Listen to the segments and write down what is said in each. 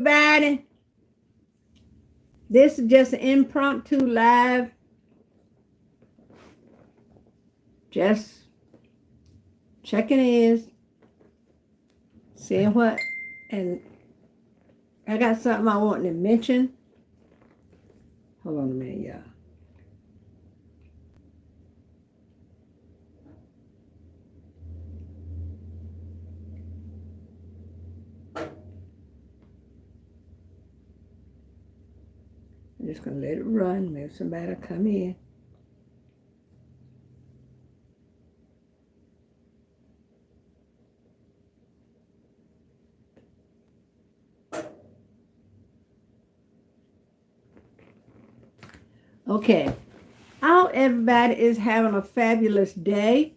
everybody. This is just an impromptu live. Just checking in, seeing what, and I got something I want to mention. Hold on a minute, y'all. I'm just going to let it run. Maybe somebody will come in. Okay. I hope everybody is having a fabulous day.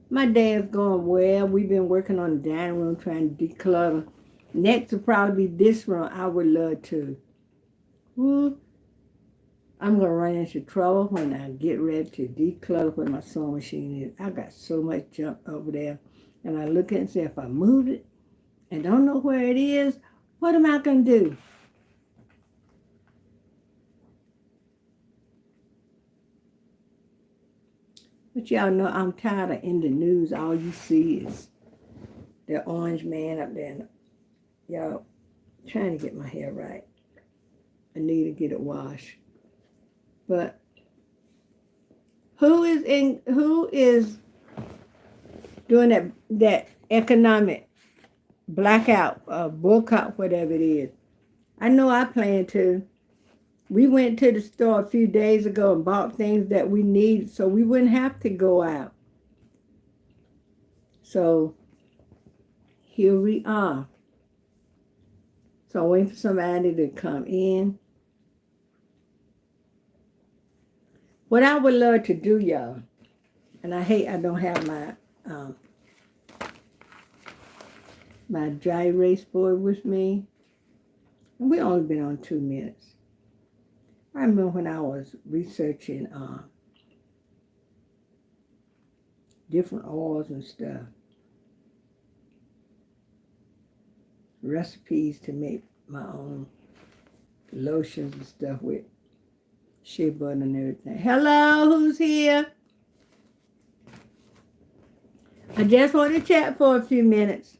My day is going well. We've been working on the dining room trying to declutter. Next will probably be this room. I would love to. I'm going to run into trouble when I get ready to declutter where my sewing machine is. I got so much junk over there. And I look at it and say, if I move it and don't know where it is, what am I going to do? But y'all know I'm tired of in the news. All you see is the orange man up there. Y'all, trying to get my hair right. I need to get it washed. But who is doing that economic blackout, boycott, whatever it is? I know I plan to. We went to the store a few days ago and bought things that we need so we wouldn't have to go out. So here we are. So I'm waiting for somebody to come in. What I would love to do, y'all, and I hate I don't have my dry erase board with me. And we only been on 2 minutes. I remember when I was researching different oils and stuff, recipes to make my own lotions and stuff with shea butter and everything. Hello, who's here? I just want to chat for a few minutes.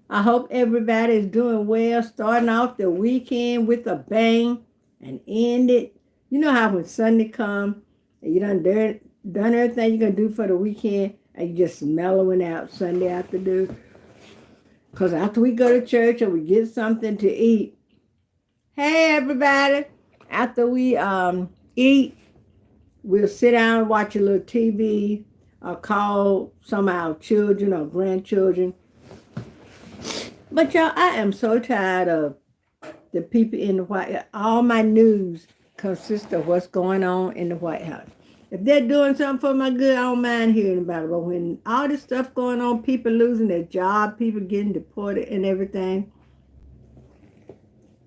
I hope everybody is doing well, starting off the weekend with a bang and end it. You know how when Sunday comes and you done everything you're going to do for the weekend and you just mellowing out Sunday afternoon. Because after we go to church or we get something to eat, hey everybody, after we eat, we'll sit down and watch a little TV or call some of our children or grandchildren. But y'all, I am so tired of the people in the White House. All my news consists of what's going on in the White House. If they're doing something for my good, I don't mind hearing about it. But when all this stuff going on, people losing their job, people getting deported and everything,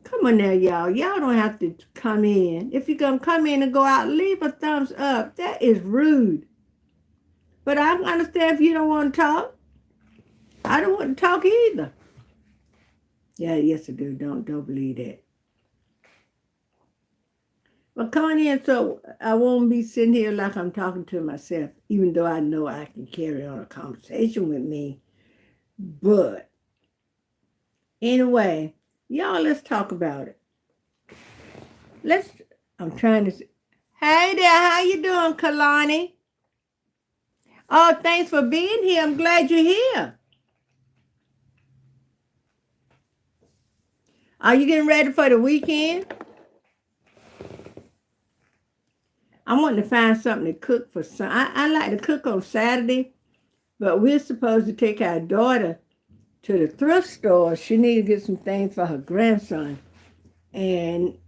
come on now, y'all. Y'all don't have to come in. If you're going to come in and go out, leave a thumbs up. That is rude. But I can understand if you don't want to talk. I don't want to talk either. Yeah, yes I do. Don't believe that. But come on in so I won't be sitting here like I'm talking to myself, even though I know I can carry on a conversation with me. But anyway, y'all, let's talk about it. I'm trying to, hey there, how you doing, Kalani? Oh, thanks for being here. I'm glad you're here. Are you getting ready for the weekend? I want to find something to cook for some. I like to cook on Saturday, but we're supposed to take our daughter to the thrift store. She needs to get some things for her grandson. And,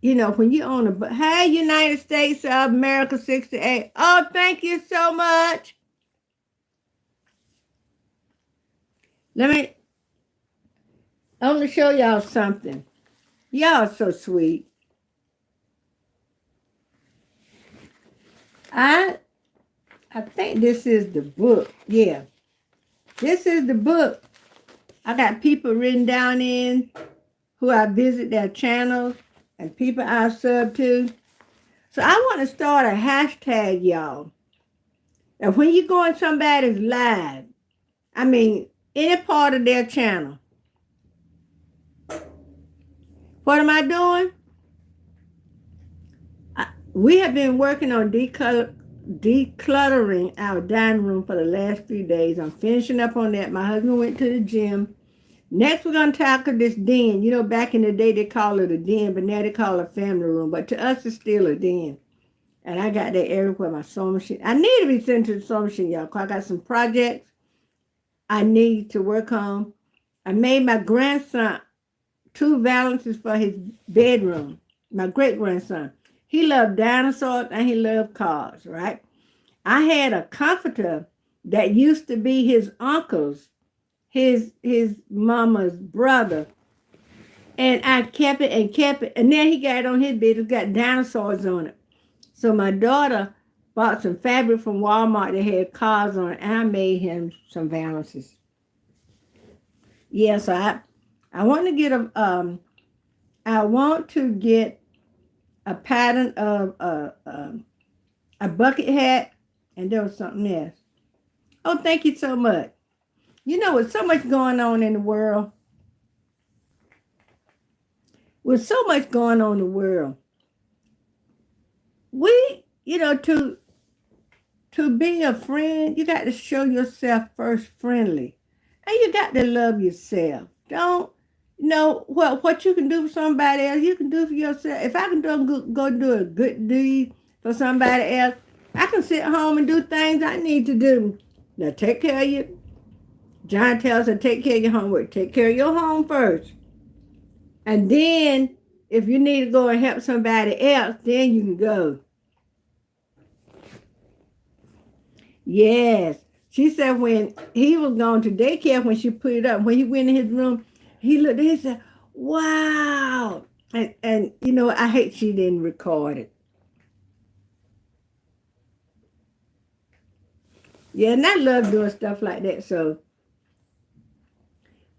you know, when you own hey, United States of America 68. Oh, thank you so much. I want to show y'all something. Y'all are so sweet. I think this is the book. Yeah. This is the book I got people written down in who I visit their channels and people I sub to. So I want to start a hashtag, y'all. And when you go on somebody's live, I mean, any part of their channel, what am I doing? We have been working on decluttering our dining room for the last few days. I'm finishing up on that. My husband went to the gym. Next, we're going to tackle this den. You know, back in the day, they call it a den, but now they call it a family room. But to us, it's still a den. And I got that area where my sewing machine. I need to be sent to the sewing machine, y'all, because I got some projects I need to work on. I made my grandson 2 valances for his bedroom. My great-grandson. He loved dinosaurs and he loved cars, right? I had a comforter that used to be his uncle's, his mama's brother. And I kept it and kept it. And then he got it on his bed. It's got dinosaurs on it. So my daughter bought some fabric from Walmart that had cars on it. And I made him some valances. Yeah, so I want to get a pattern of a bucket hat, and there was something else. Oh, thank you so much. You know, with so much going on in the world, we, you know, to be a friend, you got to show yourself first friendly, and you got to love yourself. Don't, you know, what you can do for somebody else, you can do for yourself. If I can go do a good deed for somebody else, I can sit home and do things I need to do. Now, take care of you. John tells her, take care of your homework. Take care of your home first. And then, if you need to go and help somebody else, then you can go. Yes. She said when he was going to daycare, when she put it up, when he went in his room, he looked and he said, wow. And you know, I hate she didn't record it. Yeah, and I love doing stuff like that. So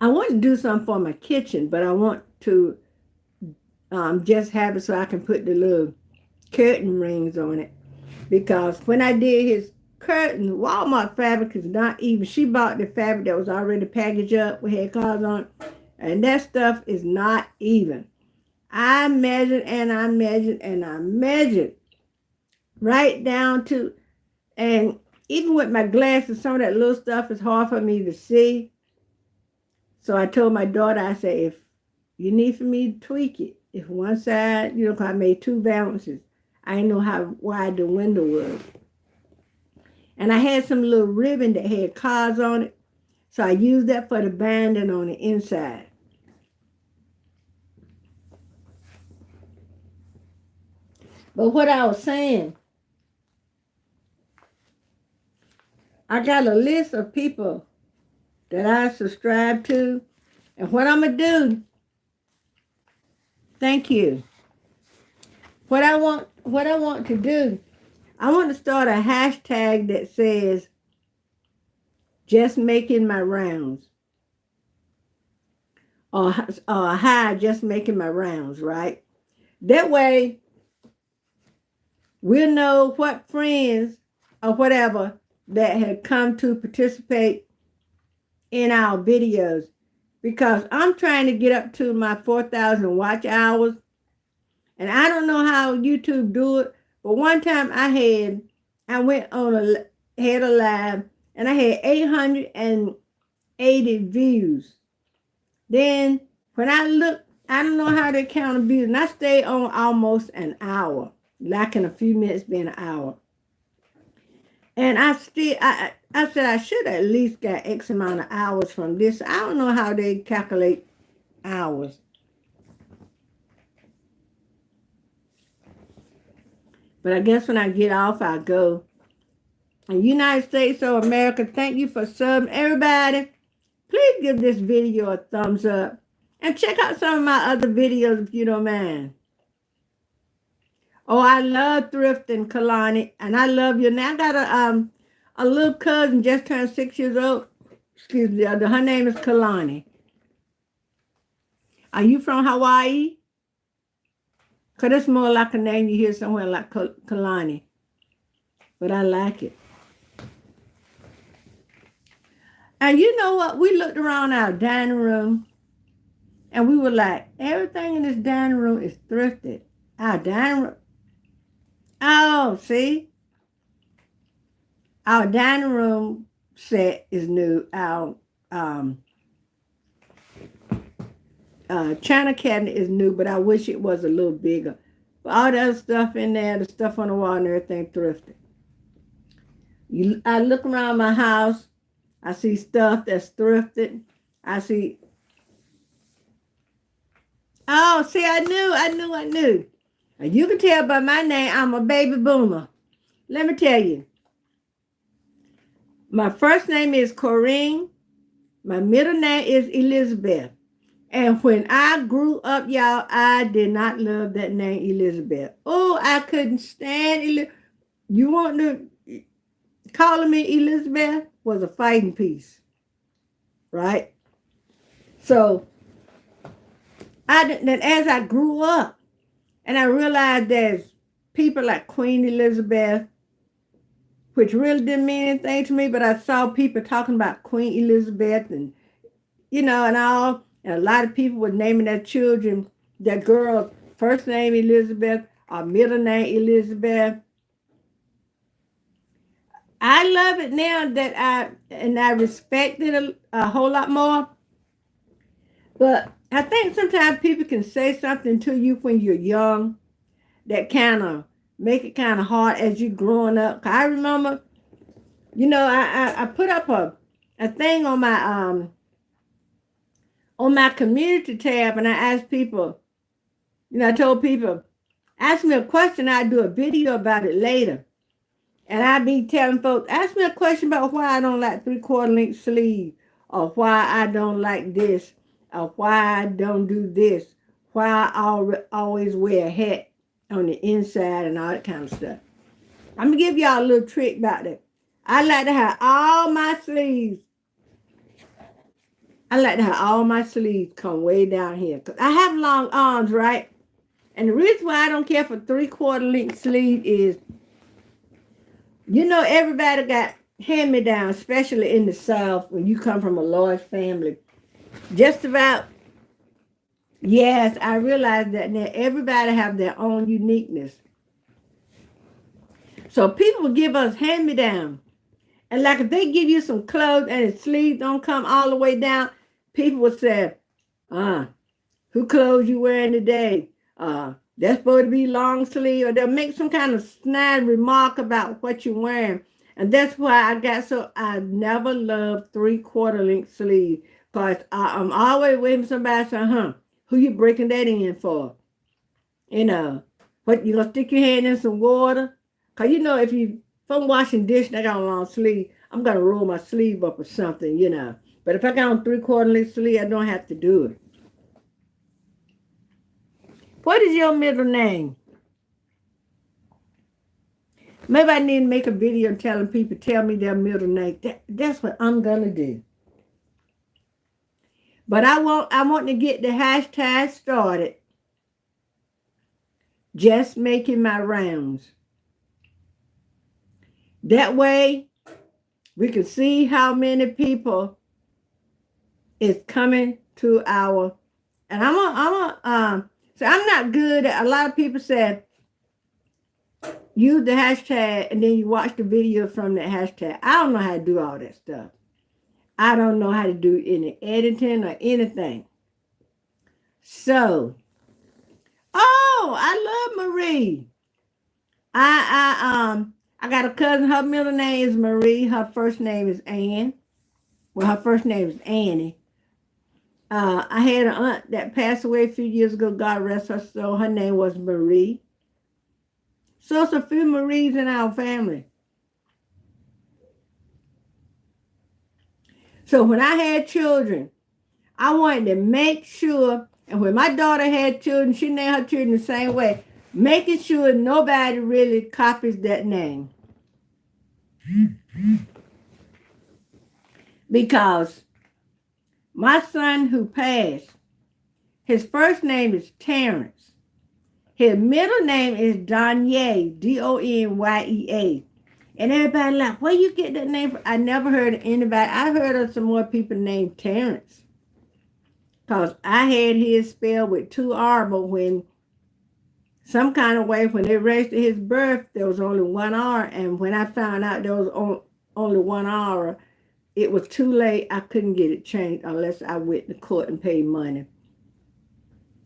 I want to do something for my kitchen, but I want to just have it so I can put the little curtain rings on it. Because when I did his curtain, Walmart fabric is not even. She bought the fabric that was already packaged up with head cards on it, and that stuff is not even. I measured and I measured and I measured right down to, and even with my glasses, some of that little stuff is hard for me to see. So I told my daughter, I said, if you need for me to tweak it, if one side, you know, 'cause I made 2 valances, I didn't know how wide the window was. And I had some little ribbon that had cards on it. So I used that for the binding on the inside. But what I was saying, I got a list of people that I subscribe to. And what I'm going to do, thank you. What I want to do, I want to start a hashtag that says, just making my rounds. Or hi, just making my rounds, right? That way, we'll know what friends or whatever that had come to participate in our videos. Because I'm trying to get up to my 4,000 watch hours. And I don't know how YouTube do it. But one time I went on had a live and I had 880 views. Then when I looked, I don't know how they count views. And I stayed on almost an hour. Like in a few minutes being an hour. And I said I should at least get X amount of hours from this. I don't know how they calculate hours. But I guess when I get off, I'll go. In the United States of America, thank you for subbing. Everybody, please give this video a thumbs up. And check out some of my other videos if you don't mind. Oh, I love Thrifting, Kalani. And I love you. Now I got a little cousin just turned 6 years old. Excuse me, her name is Kalani. Are you from Hawaii? Because it's more like a name you hear somewhere like Kalani. But I like it. And you know what? We looked around our dining room and we were like, everything in this dining room is thrifted. Our dining room. Oh, see? Our dining room set is new. Our china cabinet is new, but I wish it was a little bigger. But all the other stuff in there, the stuff on the wall and everything thrifted. I look around my house, I see stuff that's thrifted. I see, oh, see, I knew. And you can tell by my name, I'm a baby boomer. Let me tell you. My first name is Corinne. My middle name is Elizabeth. And when I grew up, y'all, I did not love that name, Elizabeth. Oh, I couldn't stand Elizabeth. You want to calling me Elizabeth was a fighting piece, right? So, then as I grew up, and I realized there's people like Queen Elizabeth, which really didn't mean anything to me, but I saw people talking about Queen Elizabeth and, and all. And a lot of people were naming their children, their girls, first name Elizabeth or middle name Elizabeth. I love it now that I respect it a whole lot more. But I think sometimes people can say something to you when you're young that kind of make it kind of hard as you're growing up. I remember, I put up a thing on my community tab, and I asked people, I told people, ask me a question, I'll do a video about it later. And I be telling folks, ask me a question about why I don't like 3/4 length sleeve, or why I don't like this, or why I don't do this, why I always wear a hat on the inside and all that kind of stuff. I'm going to give y'all a little trick about that. I like to have all my sleeves. Come way down here. Because I have long arms, right? And the reason why I don't care for 3/4 length sleeve is, everybody got hand-me-down, especially in the South, when you come from a large family. Just about, yes, I realize that now everybody have their own uniqueness. So people will give us hand-me-down. And like if they give you some clothes and the sleeves don't come all the way down, people will say, who clothes you wearing today? That's supposed to be long sleeve, or they'll make some kind of snide remark about what you're wearing. And that's why I never loved 3/4 length sleeve, because I'm always waiting for somebody saying, who you breaking that in for? What, you gonna stick your hand in some water? Because if I'm washing dishes and I got a long sleeve, I'm gonna roll my sleeve up or something, But if I got on 3/4 length sleeve, I don't have to do it. What is your middle name? Maybe I need to make a video telling people, tell me their middle name. That's what I'm going to do. But I want to get the hashtag started. Just making my rounds. That way, we can see how many people is coming to our, and so I'm not good at, a lot of people said, use the hashtag and then you watch the video from the hashtag. I don't know how to do all that stuff. I don't know how to do any editing or anything. So, I love Marie. I got a cousin, her middle name is Marie. Her first name is Ann. Well, her first name is Annie. I had an aunt that passed away a few years ago. God rest her soul. Her name was Marie. So it's a few Maries in our family. So when I had children, I wanted to make sure, and when my daughter had children, she named her children the same way, making sure nobody really copies that name. Because my son who passed, His first name is Terrence. His middle name is Donye, Donyea. And everybody like, where you get that name from? I never heard of anybody. I heard of some more people named Terrence. Because I had his spelled with 2 R, but when some kind of way, when they registered his birth, there was only 1 R. And when I found out there was only 1 R, it was too late. I couldn't get it changed unless I went to court and paid money.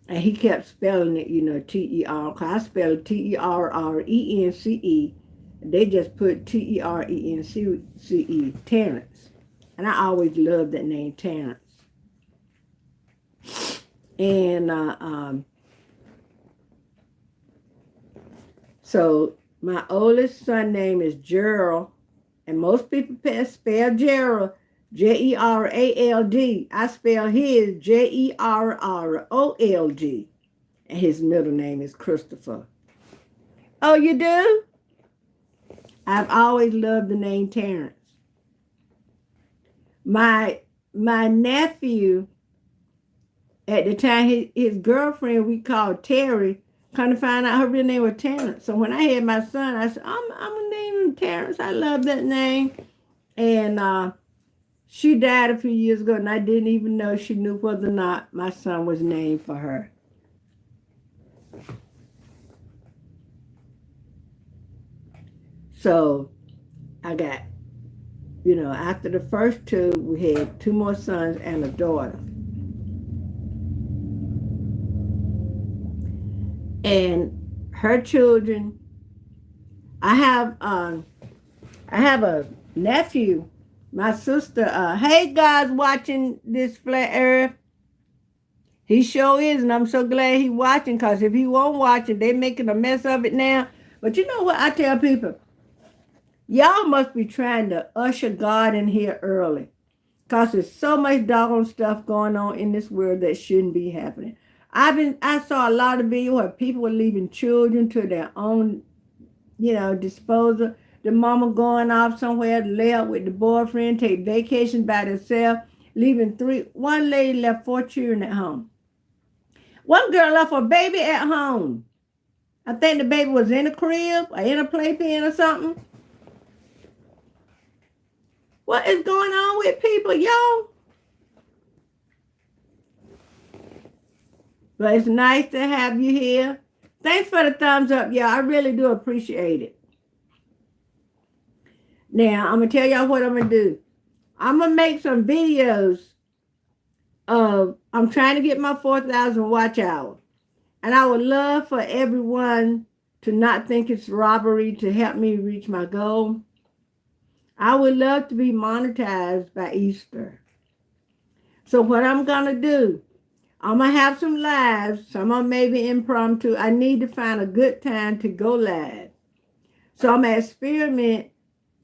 And he kept spelling it, T-E-R. Because I spelled Terrence. They just put Terence, Terrence. And I always loved that name, Terrence. And so my oldest son name is Gerald. And most people spell Gerald Jerald. I spell his Jerrold. And his middle name is Christopher. Oh, you do? I've always loved the name Terrence. My nephew, at the time, his girlfriend we called Terry, kind of find out her real name was Terrence. So when I had my son, I said, I'm going to name him Terrence. I love that name. And she died a few years ago, and I didn't even know she knew whether or not my son was named for her. So I got, after the first 2, we had 2 more sons and a daughter. And her children, I have a nephew, my sister. Hey, guys, watching this Flat Earth. He sure is, and I'm so glad he watching, because if he won't watch it, they making a mess of it now. But you know what I tell people? Y'all must be trying to usher God in here early, because there's so much doggone stuff going on in this world that shouldn't be happening. I saw a lot of videos where people were leaving children to their own, disposal. The mama going off somewhere to lay out with the boyfriend, take vacation by themselves, leaving 3. One lady left 4 children at home. One girl left her baby at home. I think the baby was in a crib or in a playpen or something. What is going on with people, y'all? But it's nice to have you here. Thanks for the thumbs up, y'all. I really do appreciate it. Now, I'm going to tell y'all what I'm going to do. I'm going to make some videos of, I'm trying to get my 4,000 watch hours. And I would love for everyone to not think it's robbery to help me reach my goal. I would love to be monetized by Easter. So what I'm going to do, I'm going to have some lives, some of them maybe impromptu. I need to find a good time to go live. So I'm going to experiment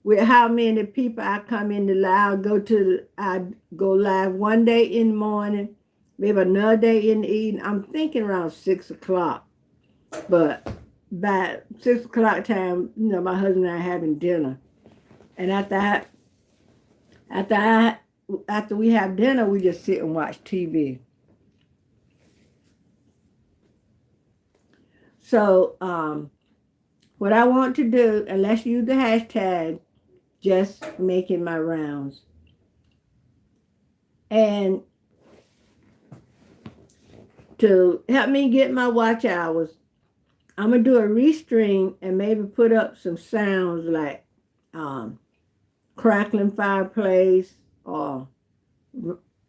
with how many people I come in the live. I go live one day in the morning, maybe another day in the evening. I'm thinking around 6 o'clock. But by 6 o'clock time, my husband and I are having dinner. And after we have dinner, we just sit and watch TV. So what I want to do, and let's use the hashtag, just making my rounds. And to help me get my watch hours, I'm going to do a restream and maybe put up some sounds like crackling fireplace or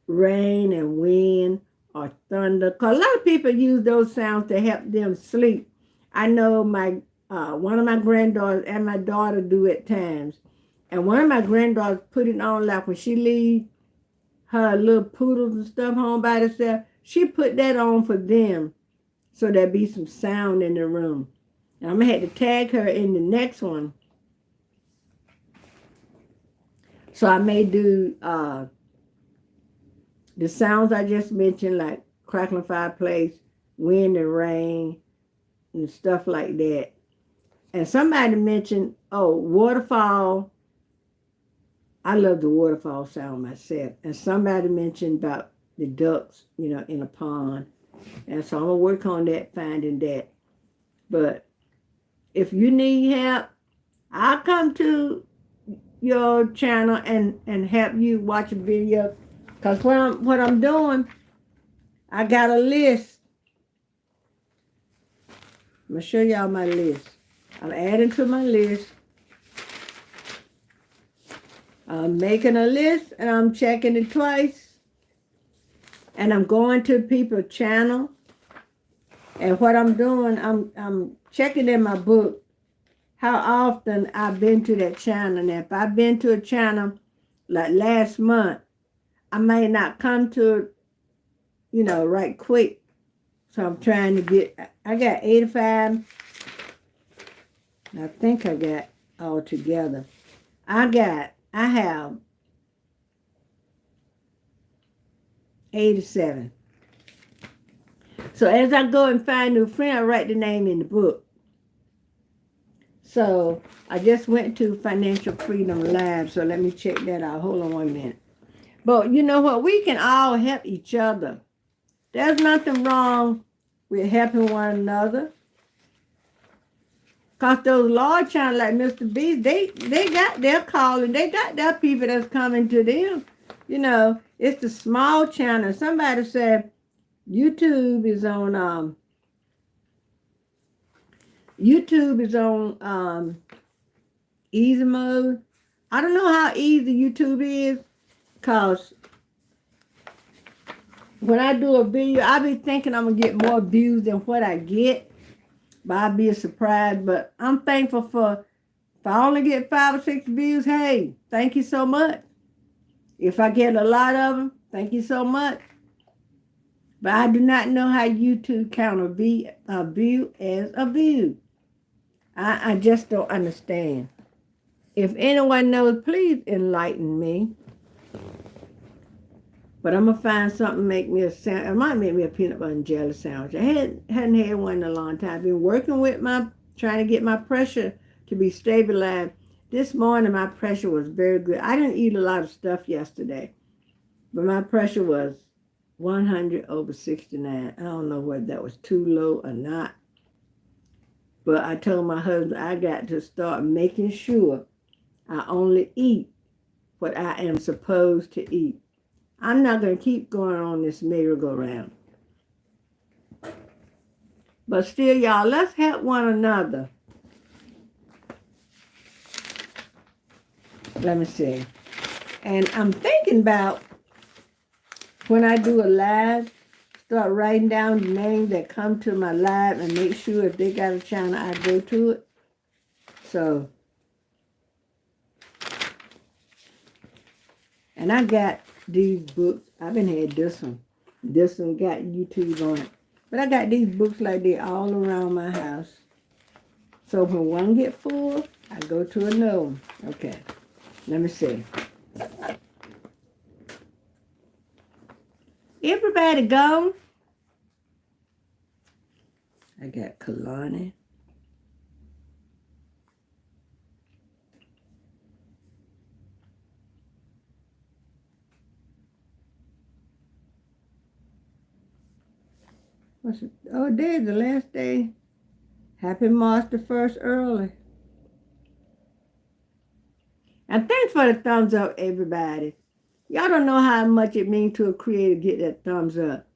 rain and wind or thunder. Because a lot of people use those sounds to help them sleep. I know one of my granddaughters and my daughter do at times. And one of my granddaughters put it on, like when she leave her little poodles and stuff home by herself, she put that on for them so there'll be some sound in the room. And I'm going to have to tag her in the next one. So I may do the sounds I just mentioned, like crackling fireplace, wind and rain, and stuff like that. And somebody mentioned, waterfall. I love the waterfall sound myself. And somebody mentioned about the ducks, in a pond. And so I'm going to work on that, finding that. But if you need help, I'll come to your channel and help you watch a video. Because what I'm doing, I got a list. I'm going to show y'all my list. I'm adding to my list. I'm making a list and I'm checking it twice. And I'm going to people's channel. And what I'm doing, I'm checking in my book how often I've been to that channel. And if I've been to a channel like last month, I may not come to it, right quick. So I'm trying to I got 85. I think I got all together. I have 87. So as I go and find new friends, I write the name in the book. So I just went to Financial Freedom Lab. So let me check that out. Hold on 1 minute. But you know what? We can all help each other. There's nothing wrong with helping one another. Because those large channels like Mr. B, they got their calling. They got their people that's coming to them. It's the small channel. Somebody said YouTube is on easy mode. I don't know how easy YouTube is, because when I do a video, I be thinking I'm going to get more views than what I get. But I'll be surprised. But I'm thankful if I only get 5 or 6 views, hey, thank you so much. If I get a lot of them, thank you so much. But I do not know how YouTube count a view as a view. I just don't understand. If anyone knows, please enlighten me. But I'm going to find something to make me a sandwich. It might make me a peanut butter and jelly sandwich. I hadn't had one in a long time. I've been working with trying to get my pressure to be stabilized. This morning, my pressure was very good. I didn't eat a lot of stuff yesterday, but my pressure was 100/69. I don't know whether that was too low or not. But I told my husband I got to start making sure I only eat what I am supposed to eat. I'm not going to keep going on this merry-go-round. But still, y'all, let's help one another. Let me see. And I'm thinking about when I do a live, start writing down the names that come to my live and make sure if they got a channel, I go to it. So, and I got these books. I've been had this one. This one got YouTube on it. But I got these books like they all around my house. So when one get full, I go to another one. Okay, let me see. Everybody gone? I got Kalani. What's it? Oh, today's the last day. Happy March the 1st early. And thanks for the thumbs up, everybody. Y'all don't know how much it means to a creator to get that thumbs up.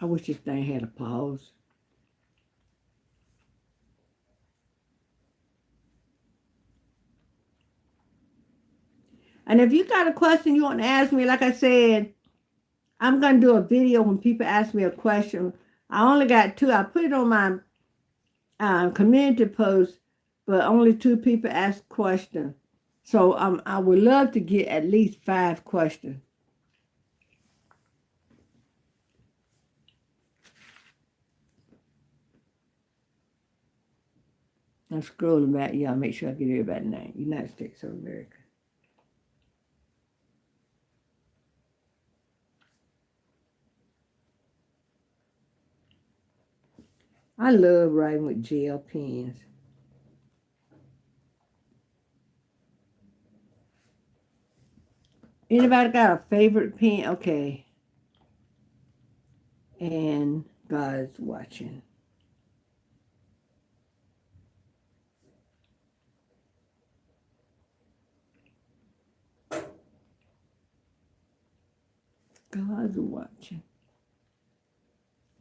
I wish this thing had a pause. And if you got a question you want to ask me, like I said, I'm going to do a video when people ask me a question. I only got 2. I put it on my community post, but only 2 people asked questions. So I would love to get at least 5 questions. I'm scrolling back. Yeah, make sure I get everybody's name. United States of America. I love writing with gel pens. Anybody got a favorite pen? Okay. And God's watching. God's watching.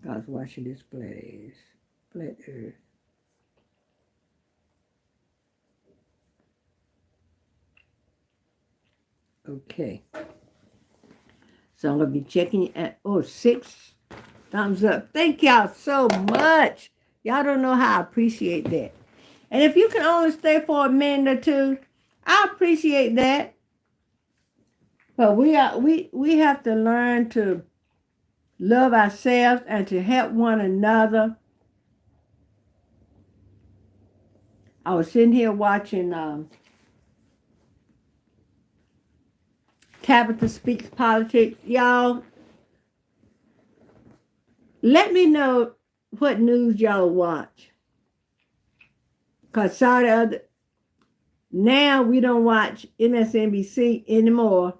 God's watching this place. Flat earth. Okay. So I'm going to be checking at, 6 thumbs up. Thank y'all so much. Y'all don't know how I appreciate that. And if you can only stay for a minute or two, I appreciate that. But we have to learn to love ourselves and to help one another. I was sitting here watching Tabitha Speaks Politics. Y'all, let me know what news y'all watch. Because now we don't watch MSNBC anymore.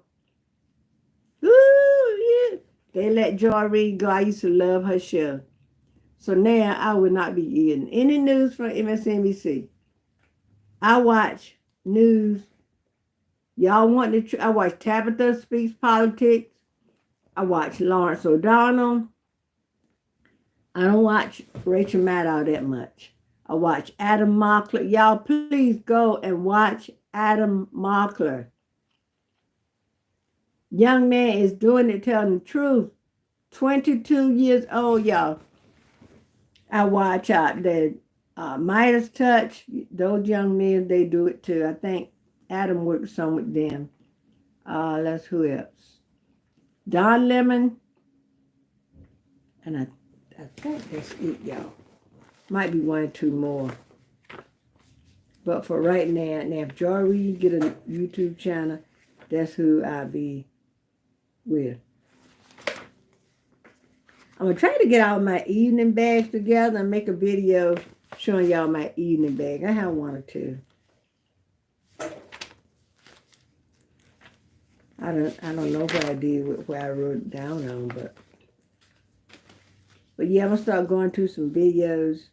Ooh, yeah. They let Joy Reid go. I used to love her show. So now I would not be getting any news from MSNBC. I watch news. Y'all want to? I watch Tabitha Speaks Politics. I watch Lawrence O'Donnell. I don't watch Rachel Maddow that much. I watch Adam Mockler. Y'all please go and watch Adam Mockler. Young man is doing it, telling the truth. 22 years old, y'all. I watch out the Midas Touch. Those young men, they do it too. I think Adam works some with them. That's who else? Don Lemon. And I think that's it, y'all. Might be one or two more. But for right now, if Joy Reid get a YouTube channel, that's who I'll be with. I'm going to try to get all my evening bags together and make a video showing y'all my evening bag. I have one or two. I don't know what I did with what I wrote it down on, but yeah, I'm going to start going through some videos.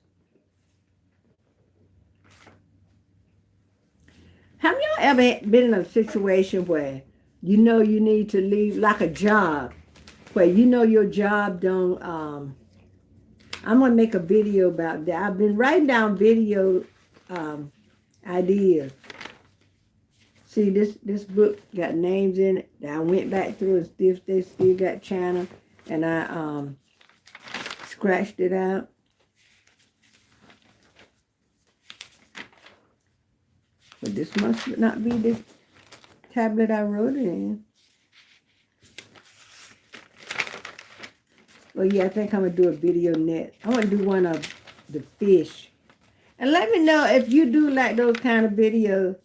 Have y'all ever been in a situation where you know you need to leave, like a job, where you know your job don't, I'm going to make a video about that. I've been writing down video ideas. See, this book got names in it that I went back through and they still got channel, and I scratched it out. But this must not be the tablet I wrote it in. Well, yeah, I think I'm going to do a video net. I want to do one of the fish. And let me know if you do like those kind of videos.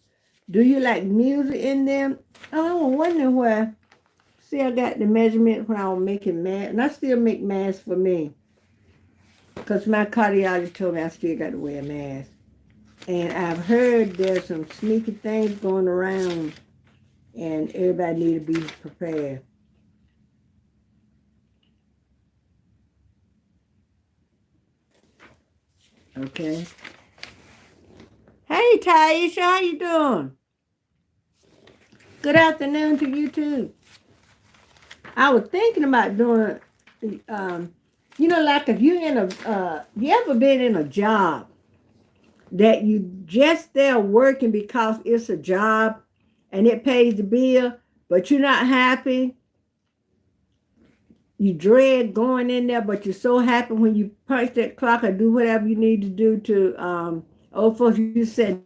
Do you like music in them? Oh, I was wondering where. See, I got the measurement when I was making masks. And I still make masks for me. Because my cardiologist told me I still got to wear a mask. And I've heard there's some sneaky things going around. And everybody need to be prepared. Okay. Hey, Taisha, how you doing? Good afternoon to you, too. I was thinking about doing, like if you're in you ever been in a job that you just there working because it's a job and it pays the bill, but you're not happy? You dread going in there, but you're so happy when you punch that clock or do whatever you need to do to, old folks, you said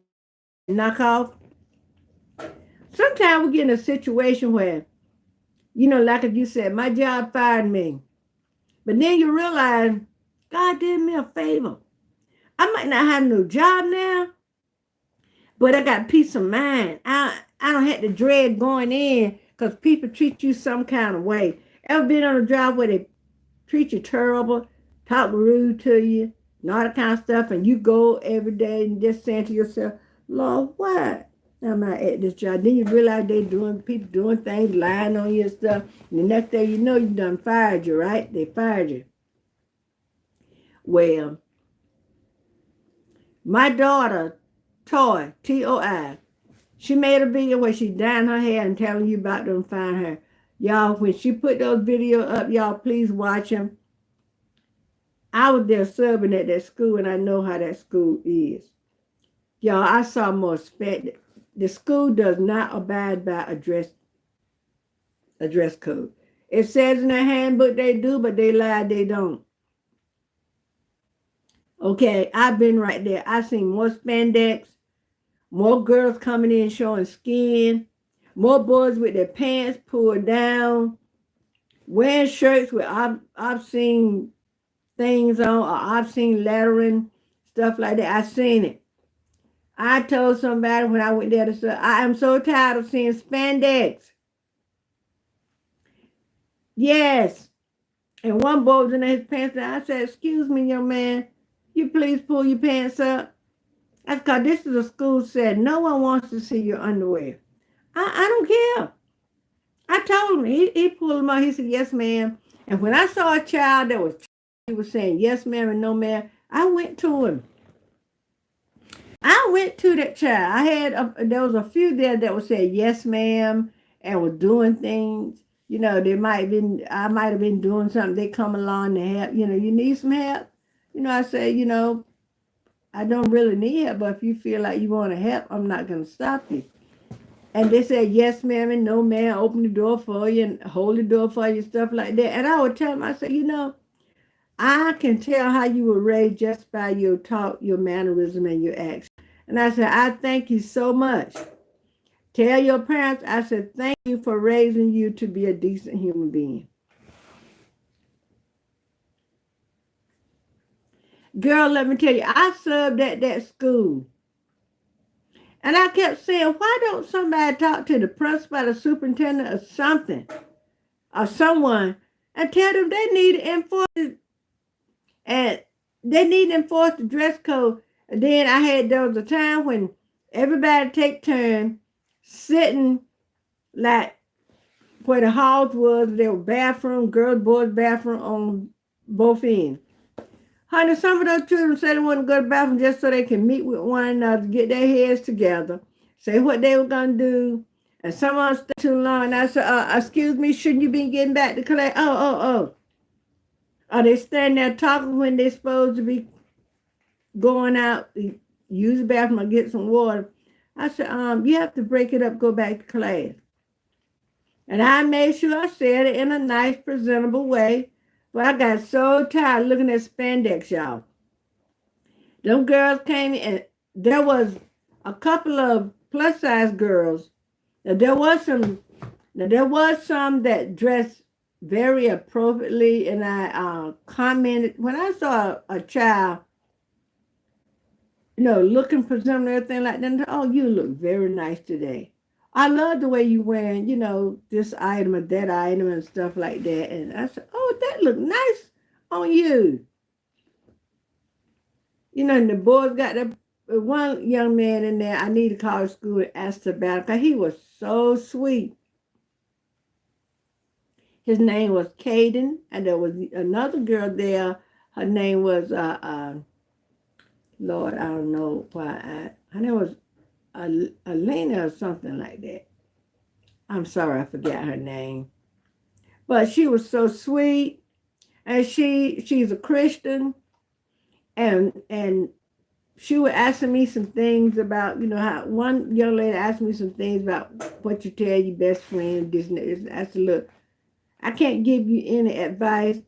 knock off. Sometimes we get in a situation where, like if you said, my job fired me. But then you realize, God did me a favor. I might not have no job now, but I got peace of mind. I don't have to dread going in because people treat you some kind of way. Ever been on a job where they treat you terrible, talk rude to you, and all that kind of stuff, and you go every day and just saying to yourself, Lord, why? I'm not at this job. Then you realize people doing things, lying on you and stuff. And the next thing you know, you done fired you, right? They fired you. Well, my daughter, Toy, T-O-I, she made a video where she dyeing her hair and telling you about them firing her. Y'all, when she put those videos up, y'all please watch them. I was there serving at that school, and I know how that school is. Y'all, I saw more respect. The school does not abide by a dress code. It says in their handbook they do, but they lie, they don't. Okay, I've been right there. I've seen more spandex, more girls coming in showing skin, more boys with their pants pulled down, wearing shirts with I've seen things on, or I've seen lettering, stuff like that. I've seen it. I told somebody when I went there to say, I am so tired of seeing spandex. Yes. And one boy was in his pants, and I said, excuse me, young man, you please pull your pants up. That's because this is a school said no one wants to see your underwear. I don't care. I told him. He pulled them up. He said, yes, ma'am. And when I saw a child that he was saying yes, ma'am, and no, ma'am, I went to him. I went to that child. There was a few there that would say yes, ma'am, and were doing things. You know, I might have been doing something. They come along to help. You know, you need some help. You know, I say, you know, I don't really need help, but if you feel like you want to help, I'm not going to stop you. And they said, yes, ma'am, and no, ma'am, open the door for you and hold the door for you, stuff like that. And I would tell them, I said, you know, I can tell how you were raised just by your talk, your mannerism, and your actions. And I said, I thank you so much. Tell your parents, I said, thank you for raising you to be a decent human being. Girl, let me tell you, I served at that school. And I kept saying, why don't somebody talk to the principal, the superintendent, or something, or someone, and tell them they need to enforce it, and they need to enforce the dress code. And then there was a time when everybody take turn sitting like where the halls was. There were bathroom, girls, boys bathroom on both ends. Honey, some of those children said they want to go to the bathroom just so they can meet with one another, get their heads together, say what they were going to do. And some of them stayed too long. And I said, excuse me, shouldn't you be getting back to class? Oh. Are they standing there talking when they're supposed to be going out to use the bathroom or get some water? I said, you have to break it up, go back to class. And I made sure I said it in a nice, presentable way. But I got so tired looking at spandex, y'all. Them girls came in, and there was a couple of plus-size girls. Now, there was some that dressed very appropriately, and I commented when I saw a child, you know, looking presentable and everything like that. Oh, you look very nice today. I love the way you wearing, you know, this item or that item and stuff like that. And I said, oh, that look nice on you. You know, and the boys got one young man in there. I need to call the school and ask about it because he was so sweet. His name was Caden, and there was another girl there. Her name was, Lord, I don't know why. Her name was Elena or something like that. I'm sorry, I forgot her name. But she was so sweet, and she's a Christian, and she was asking me some things about, you know, how one young lady asked me some things about what you tell your best friend, this and that. I said, look, I can't give you any advice.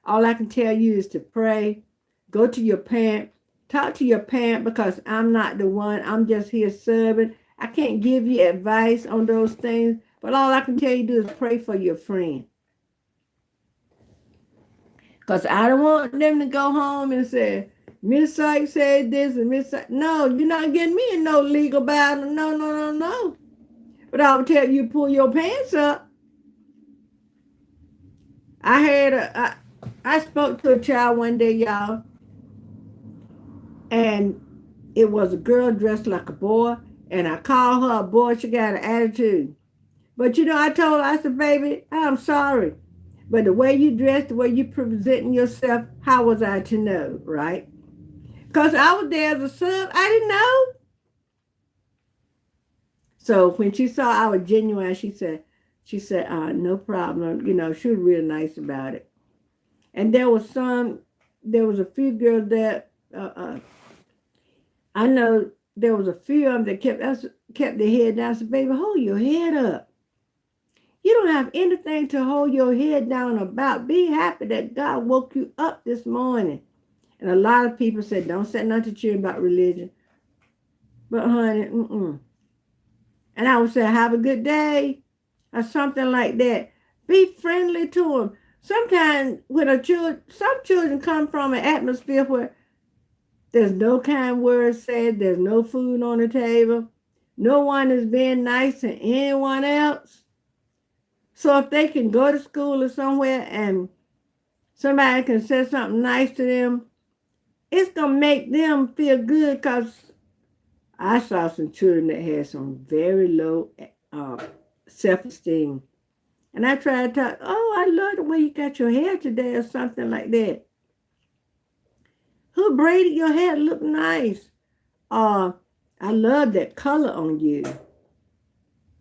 All I can tell you is to pray, go to your parent, talk to your parent, because I'm not the one. I'm just here serving. I can't give you advice on those things, but all I can tell you to do is pray for your friend. Because I don't want them to go home and say, Miss Sykes said this and Miss Sykes. No, you're not getting me in no legal battle. No. But I'll tell you, pull your pants up. I spoke to a child one day, y'all, and it was a girl dressed like a boy, And I called her, boy, she got an attitude. But I told her, I said, baby, I'm sorry. But the way you dress, the way you presenting yourself, how was I to know, right? Because I was there as a sub. I didn't know. So when she saw I was genuine, she said, no problem. She was real nice about it. And there was a few girls that, I know there was a few of them that kept their head down. I said, baby, hold your head up. You don't have anything to hold your head down about. Be happy that God woke you up this morning. And a lot of people said, don't say nothing to you about religion. But honey, And I would say, have a good day or something like that. Be friendly to them. Sometimes when some children come from an atmosphere where there's no kind words said, there's no food on the table, no one is being nice to anyone else. So if they can go to school or somewhere and somebody can say something nice to them, it's going to make them feel good, because I saw some children that had some very low self-esteem. And I tried to talk, oh, I love the way you got your hair today or something like that. Who braided your hair? Look nice. I love that color on you.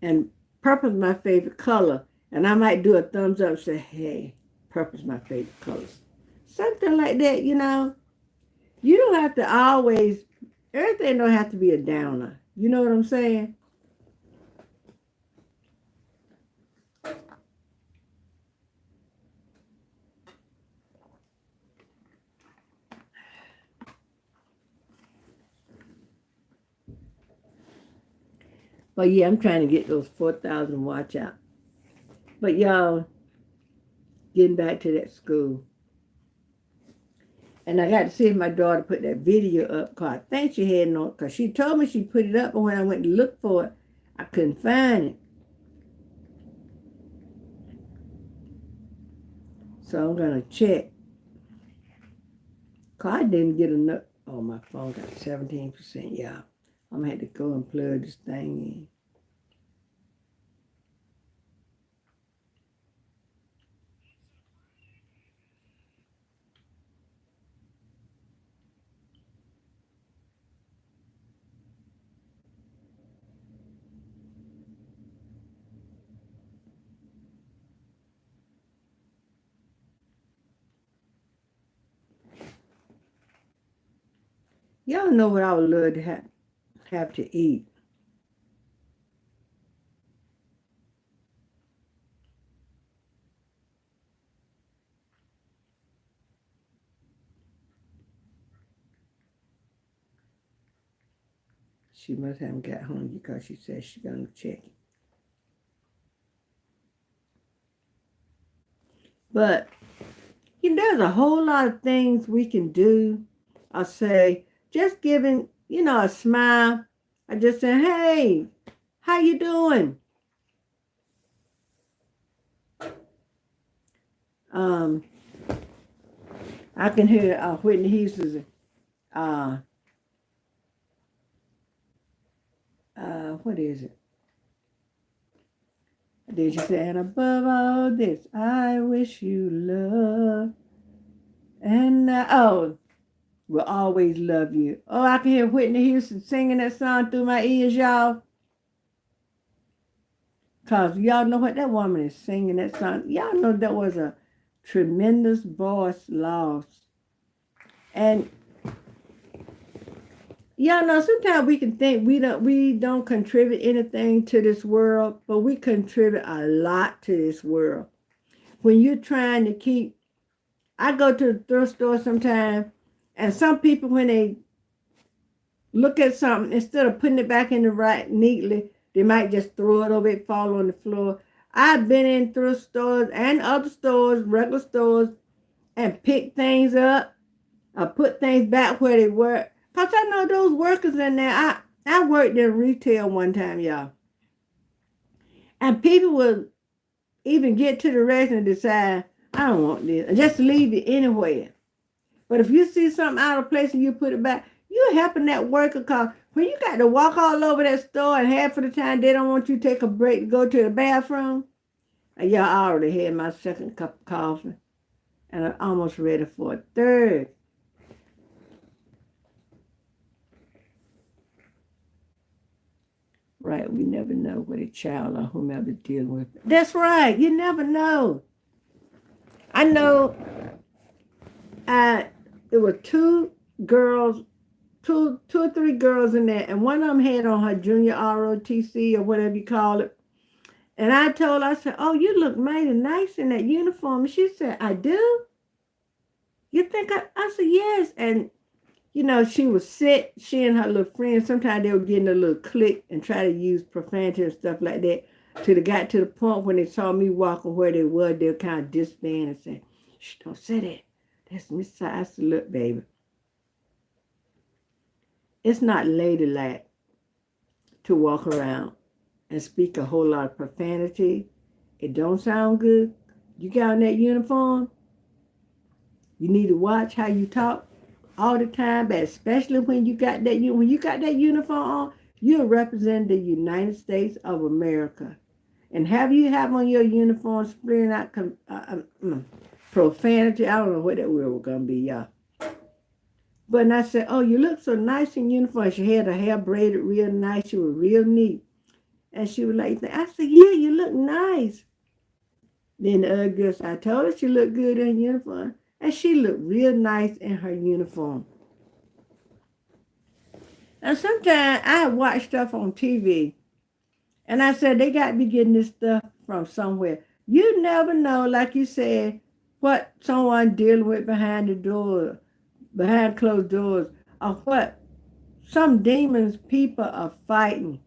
And purple's my favorite color. And I might do a thumbs up and say, hey, purple's my favorite color. Something like that, You don't have to always, everything don't have to be a downer. You know what I'm saying? But yeah, I'm trying to get those 4,000 watch out. But y'all, getting back to that school. And I got to see if my daughter put that video up, because I think she had no, because she told me she put it up, but when I went to look for it, I couldn't find it. So I'm going to check. Because I didn't get enough. Oh, my phone got 17%, y'all. I'm going to have to go and plug this thing in. Y'all know what I would love to have to eat. She must haven't got hungry because she said she's going to check it. But, there's a whole lot of things we can do. I say, just giving, a smile. I just say, hey, how you doing? I can hear Whitney Houston's, what is it? Did you say, and above all this, I wish you love, and will always love you. Oh, I can hear Whitney Houston singing that song through my ears, y'all. Because y'all know what that woman is singing that song. Y'all know that was a tremendous voice loss. And y'all know sometimes we can think we don't contribute anything to this world, but we contribute a lot to this world. When you're trying to keep, I go to the thrift store sometimes, and some people, when they look at something, instead of putting it back in the right neatly, they might just throw it over, it fall on the floor. I've been in thrift stores and other stores, regular stores, and picked things up, or put things back where they were. Because I know those workers in there. I worked in retail one time, y'all. And people will even get to the register and decide, I don't want this, and just leave it anywhere. But if you see something out of place and you put it back, you're helping that worker, because When you got to walk all over that store and half of the time they don't want you to take a break to go to the bathroom. And y'all, I already had my second cup of coffee. And I'm almost ready for a third. Right, we never know what a child or whomever dealing with. That's right, you never know. I know there were two girls, two or three girls in there, and one of them had on her junior ROTC or whatever you call it. And I told her, I said, oh, you look mighty nice in that uniform. And she said, I do? You think I said, yes. And, you know, she was sick. She and her little friends, sometimes they would get in a little clique and try to use profanity and stuff like that. Till they got to the point when they saw me walking where they were, they would kind of disband and say, shh, don't say that. That's Miss Si. I said, look, baby, it's not ladylike to walk around and speak a whole lot of profanity. It don't sound good. You got on that uniform, you need to watch how you talk all the time, but especially when you got that uniform on, you're representing the United States of America. And have you have on your uniform spraying out profanity? I don't know what that word was gonna be, y'all. But and I said, oh, you look so nice in uniform. She had her hair braided real nice. She was real neat. And she was like, I said, yeah, you look nice. Then the other girl, I told her she looked good in uniform. And she looked real nice in her uniform. And sometimes I watch stuff on TV. And I said, they got to be getting this stuff from somewhere. You never know, like you said, what someone dealing with behind the door, behind closed doors, or what some demons people are fighting.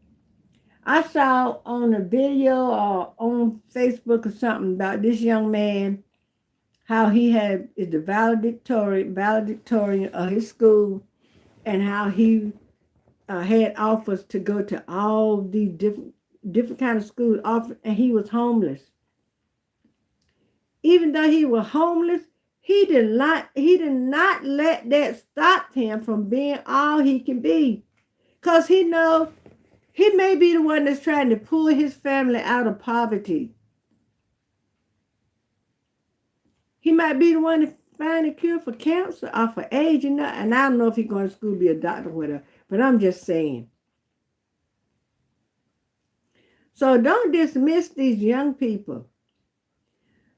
I saw on a video or on Facebook or something about this young man, how he is the valedictorian of his school, and how he had offers to go to all these different kind of schools, and he was homeless. Even though he was homeless, he did not let that stop him from being all he can be, because he know he may be the one that's trying to pull his family out of poverty. He might be the one to find a cure for cancer or for AIDS, and I don't know if he's going to school to be a doctor or whatever, but I'm just saying. So don't dismiss these young people.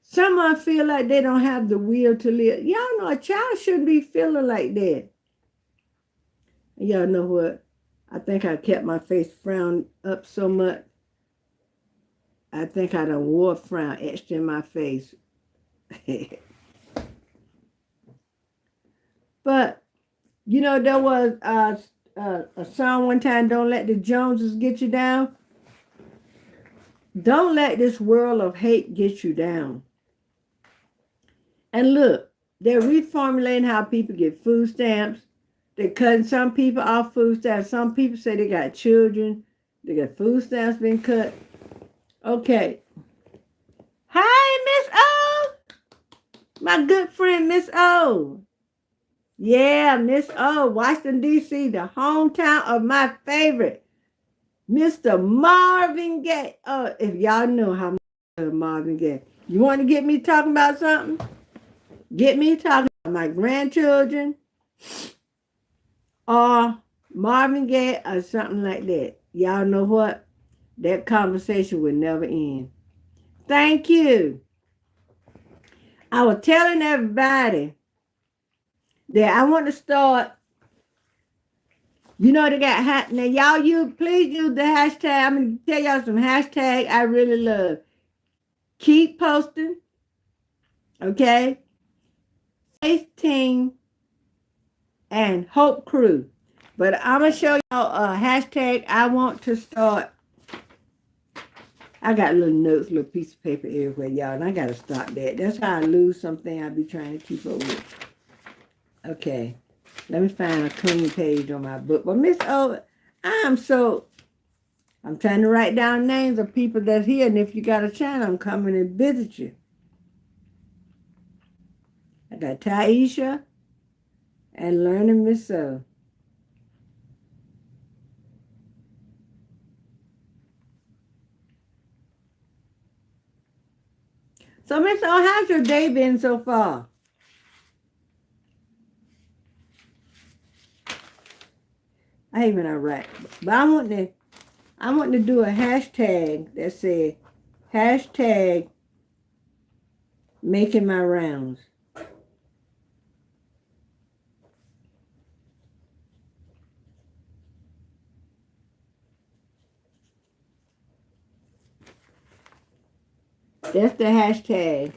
Someone feel like they don't have the will to live. Y'all know a child shouldn't be feeling like that. And y'all know what? I think I kept my face frowned up so much. I think I done wore a frown etched in my face. But, you know, there was a song one time, don't let the Joneses get you down. Don't let this world of hate get you down. And look, they're reformulating how people get food stamps. They're cutting some people off food stamps. Some people say they got children. They got food stamps being cut. Okay. Hi, Miss O. My good friend, Miss O. Yeah, Miss O, Washington, D.C., the hometown of my favorite, Mr. Marvin Gaye. Oh, if y'all know how much I love Marvin Gaye. You want to get me talking about something? Get me talking about my grandchildren or Marvin Gaye or something like that. Y'all know what? That conversation will never end. Thank you. I was telling everybody that I want to start. You know they got now y'all please use the hashtag. I'm gonna tell y'all some hashtag I really love. Keep posting. Okay. Faith Team and Hope Crew. But I'm gonna show y'all a hashtag I want to start. I got little notes, little piece of paper everywhere, y'all, and I gotta stop that. That's how I lose something I be trying to keep up with. Okay. Let me find a clean page on my book. But Miss O, I'm trying to write down names of people that's here, and if you got a chance, I'm coming and visit you. I got Taisha and Learning Miss O. So, Miss O, how's your day been so far? I even write, but I want to do a hashtag that says hashtag making my rounds. That's the hashtag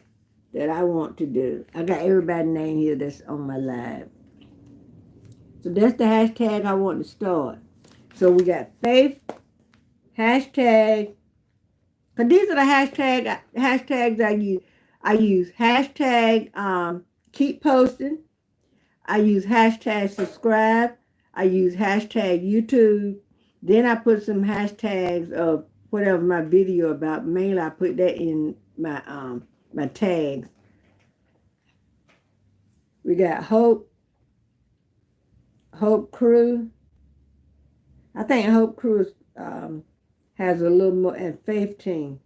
that I want to do. I got everybody's name here that's on my live. So that's the hashtag I want to start. So we got faith, hashtag, because these are the hashtags I use. I use hashtag keep posting. I use hashtag subscribe. I use hashtag YouTube. Then I put some hashtags of whatever my video about. Mainly I put that in my tags. We got Hope Crew. I think Hope Crew has a little more, and Faith Team.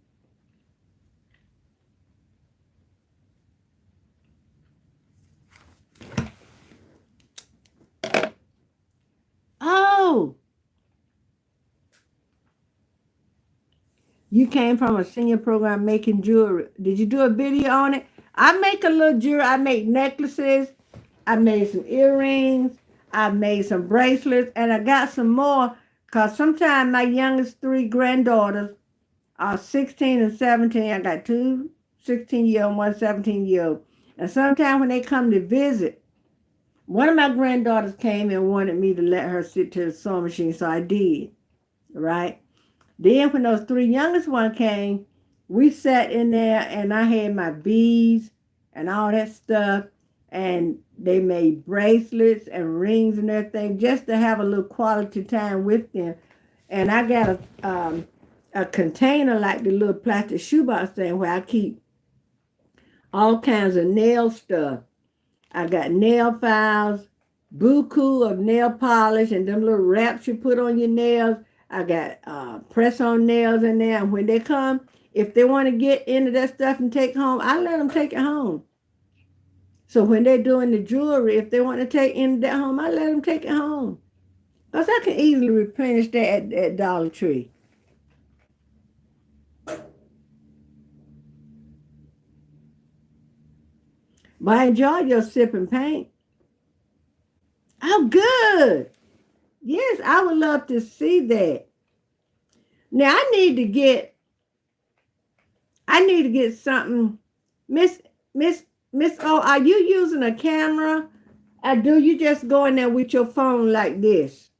Oh, you came from a senior program making jewelry. Did you do a video on it? I make a little jewelry. I make necklaces. I made some earrings. I made some bracelets. And I got some more because sometimes my youngest three granddaughters are 16 and 17. I got two 16-year-old, one 17-year-old. And sometimes when they come to visit, one of my granddaughters came and wanted me to let her sit to the sewing machine, so I did, right? Then when those three youngest ones came, we sat in there and I had my beads and all that stuff, and they made bracelets and rings and everything just to have a little quality time with them. And I got a container like the little plastic shoebox thing where I keep all kinds of nail stuff. I got nail files, buku of nail polish, and them little wraps you put on your nails. I got press-on nails in there. And when they come, if they want to get into that stuff and take home, I let them take it home. So when they're doing the jewelry, if they want to take into that home, I let them take it home. Because I can easily replenish that at Dollar Tree. But I enjoy your sip and paint. Oh, good. Yes, I would love to see that. Now I need to get something. Miss O, are you using a camera? Or do you just go in there with your phone like this?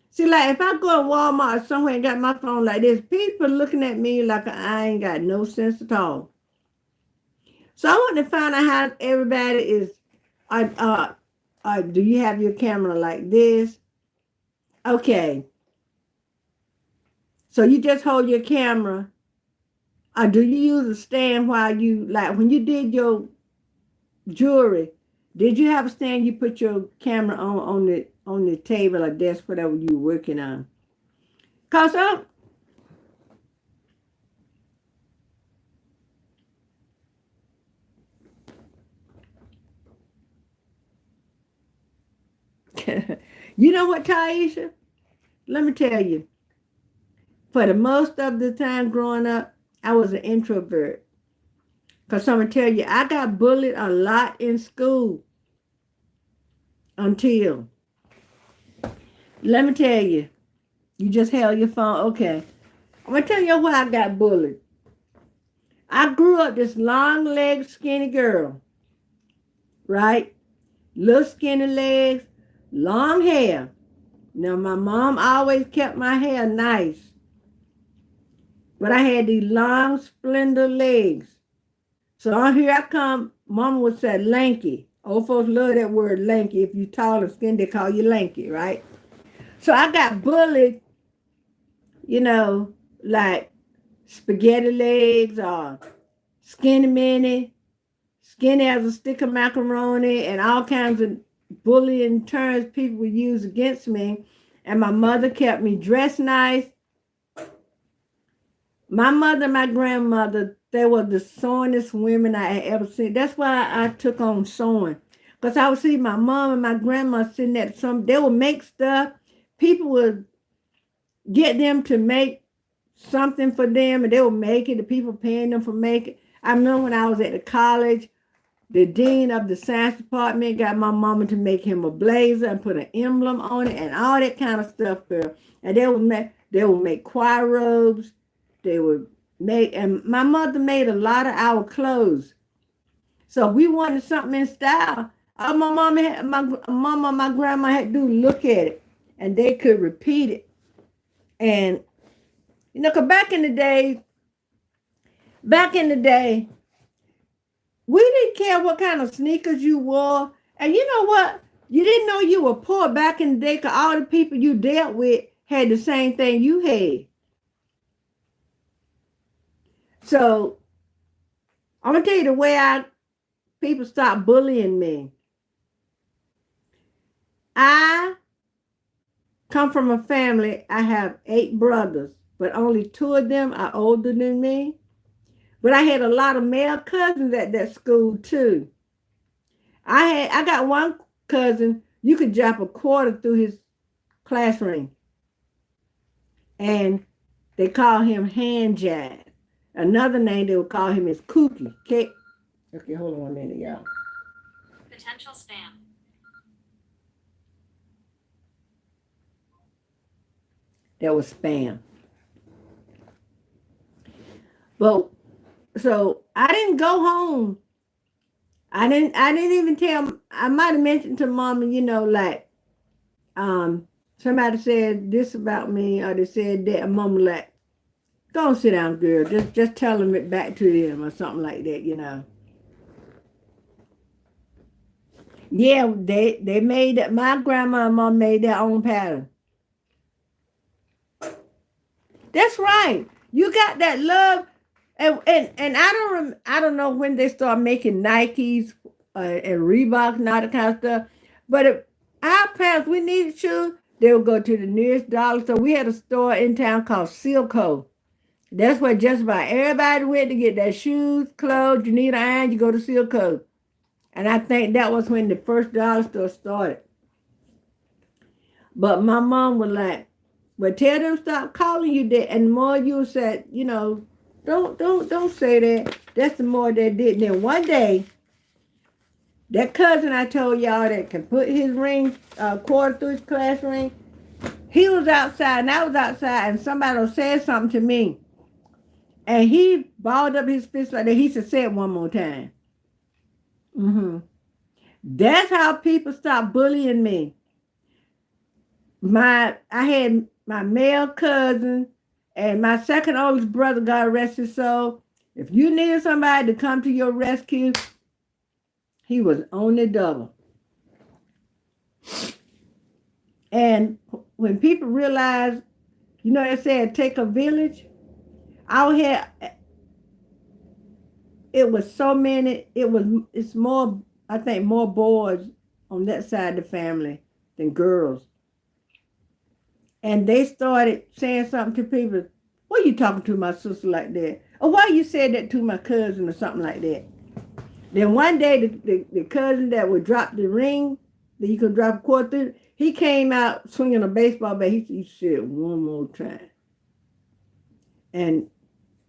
See, like if I go to Walmart or somewhere and got my phone like this, people looking at me like I ain't got no sense at all. So I want to find out how everybody is. Do you have your camera like this? Okay. So you just hold your camera. Or do you use a stand while you, like when you did your jewelry, did you have a stand you put your camera on the table or desk, whatever you were working on? Cause you know what, Taisha? Let me tell you. For the most of the time growing up, I was an introvert. Because I'm going to tell you, I got bullied a lot in school until, let me tell you, you just held your phone. Okay. I'm going to tell you why I got bullied. I grew up this long-legged, skinny girl, right? Little skinny legs, long hair. Now, my mom always kept my hair nice. But I had these long, slender legs. So here I come. Mama would say lanky. Old folks love that word lanky. If you tall and skinny, they call you lanky, right? So I got bullied, like spaghetti legs or skinny mini, skinny as a stick of macaroni, and all kinds of bullying terms people would use against me. And my mother kept me dressed nice. My mother and my grandmother, they were the sewingest women I had ever seen. That's why I took on sewing. Because I would see my mom and my grandma sitting at they would make stuff. People would get them to make something for them and they would make it. The people paying them for making it. I remember when I was at the college, the dean of the science department got my mama to make him a blazer and put an emblem on it and all that kind of stuff, girl. And they would make choir robes. They would make, and my mother made a lot of our clothes. So we wanted something in style. All my mama, my grandma had to do look at it, and they could repeat it. And cause back in the day, we didn't care what kind of sneakers you wore. And you know what? You didn't know you were poor back in the day because all the people you dealt with had the same thing you had. So I'm gonna tell you the way people stopped bullying me. I come from a family, I have 8 brothers, but only 2 of them are older than me. But I had a lot of male cousins at that school too. I got one cousin, you could drop a quarter through his class ring. And they call him hand jive. Another name they would call him is Kookie. Okay, hold on 1 minute, y'all. Potential spam. That was spam. But so I didn't go home. I didn't even tell. I might have mentioned to mama, like somebody said this about me, or they said that, and mama like, go and sit down, girl. Just tell them it back to them or something like that. Yeah, they made that. My grandma and mom made their own pattern. That's right. You got that love, and I don't know when they start making Nikes and Reeboks and all that kind of stuff. But if our parents, we needed shoes, they would go to the nearest dollar store. We had a store in town called Silco. That's where just about everybody went to get their shoes, clothes. You need an iron, you go to Silco. And I think that was when the first dollar store started. But my mom was like, well, tell them stop calling you that. And the more you said, don't say that. That's the more they did. Then one day, that cousin I told y'all that can put his ring, quarter through his class ring, he was outside and I was outside and somebody said something to me. And he balled up his fist like that. He said, say it one more time. That's how people stop bullying me. I had my male cousin and my second oldest brother, God rest his soul. If you needed somebody to come to your rescue, he was on the double. And when people realize, they said take a village, it was so many, it's more, I think more boys on that side of the family than girls. And they started saying something to people. Why are you talking to my sister like that? Or why you said that to my cousin or something like that? Then one day, the cousin that would drop the ring, that you could drop a quarter through, he came out swinging a baseball bat. He said one more time. And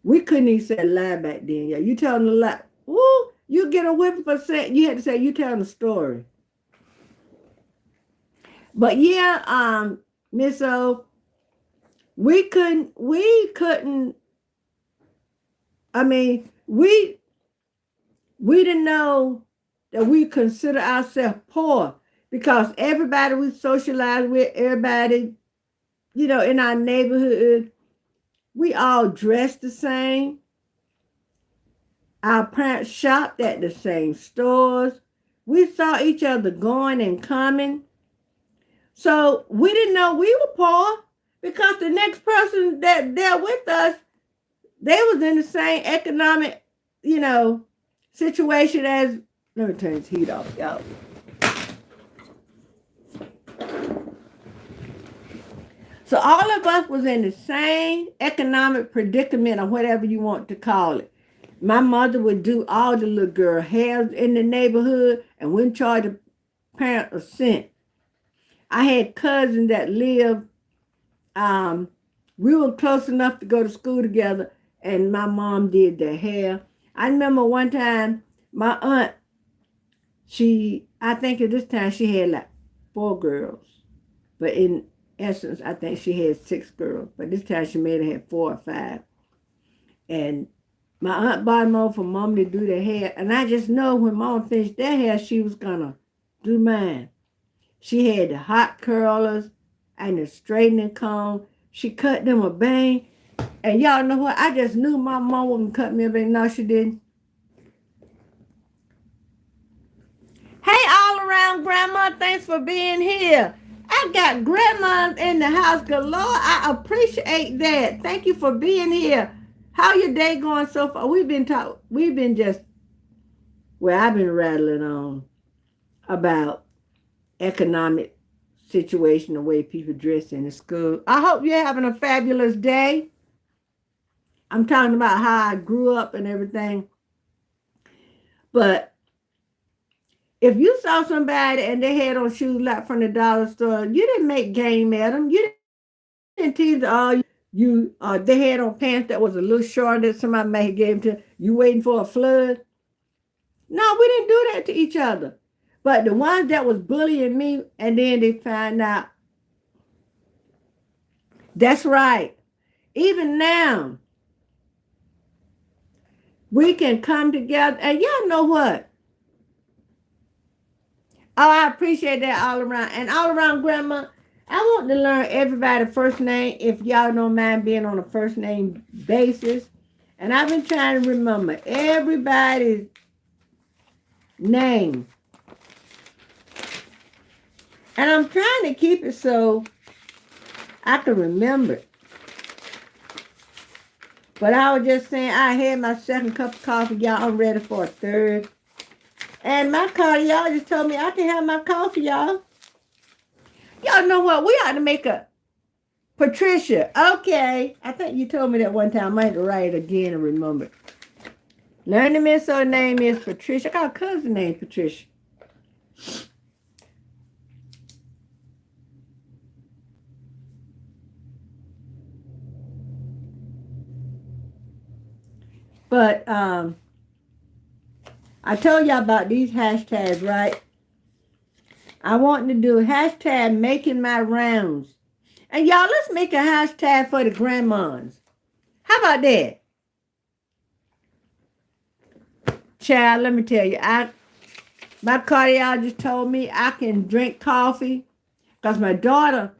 we couldn't even say a lie back then. Yeah, you telling a lie. Woo, you get a whipping for saying, you had to say you telling a story. But yeah, Miss O, we couldn't, I mean, we didn't know that we consider ourselves poor because everybody we socialized with, everybody, in our neighborhood, we all dressed the same. Our parents shopped at the same stores. We saw each other going and coming. So we didn't know we were poor because the next person that dealt with us, they was in the same economic, situation as, let me turn this heat off, y'all. So all of us was in the same economic predicament or whatever you want to call it. My mother would do all the little girl hair in the neighborhood and wouldn't charge a parent a cent. I had cousins that lived, we were close enough to go to school together, and my mom did their hair. I remember one time my aunt, I think at this time she had like 4 girls, but in essence, I think she had 6 girls. But this time she made her have 4 or 5. And my aunt bought them over for mom to do their hair. And I just know when mom finished their hair, she was going to do mine. She had the hot curlers and the straightening comb. She cut them a bang. And y'all know what? I just knew my mom wouldn't cut me a bang. No, she didn't. Hey, all around grandma, thanks for being here. I got grandmas in the house galore. I appreciate that. Thank you for being here. How your day going so far? I've been rattling on about economic situation, the way people dress in the school. I hope you're having a fabulous day. I'm talking about how I grew up and everything. But if you saw somebody and they had on shoes like from the dollar store, you didn't make game at them. You didn't tease they had on pants that was a little shorter that somebody may have gave to you waiting for a flood. No, we didn't do that to each other. But the ones that was bullying me, and then they find out. That's right. Even now, we can come together. And y'all know what? Oh, I appreciate that all around. And all around grandma, I want to learn everybody's first name if y'all don't mind being on a first name basis. And I've been trying to remember everybody's name. And I'm trying to keep it so I can remember it. But I was just saying, I had my second cup of coffee, y'all. I'm ready for a third. And my cardiologist told me I can have my coffee, y'all. Y'all know what? We ought to make a Patricia. Okay. I think you told me that one time. I might have to write it again and remember it. Learn the miss her name is Patricia. I got a cousin named Patricia. But I told y'all about these hashtags, right? I want to do hashtag making my rounds. And y'all, let's make a hashtag for the grandmas. How about that? Child, let me tell you, my cardiologist told me I can drink coffee because my daughter,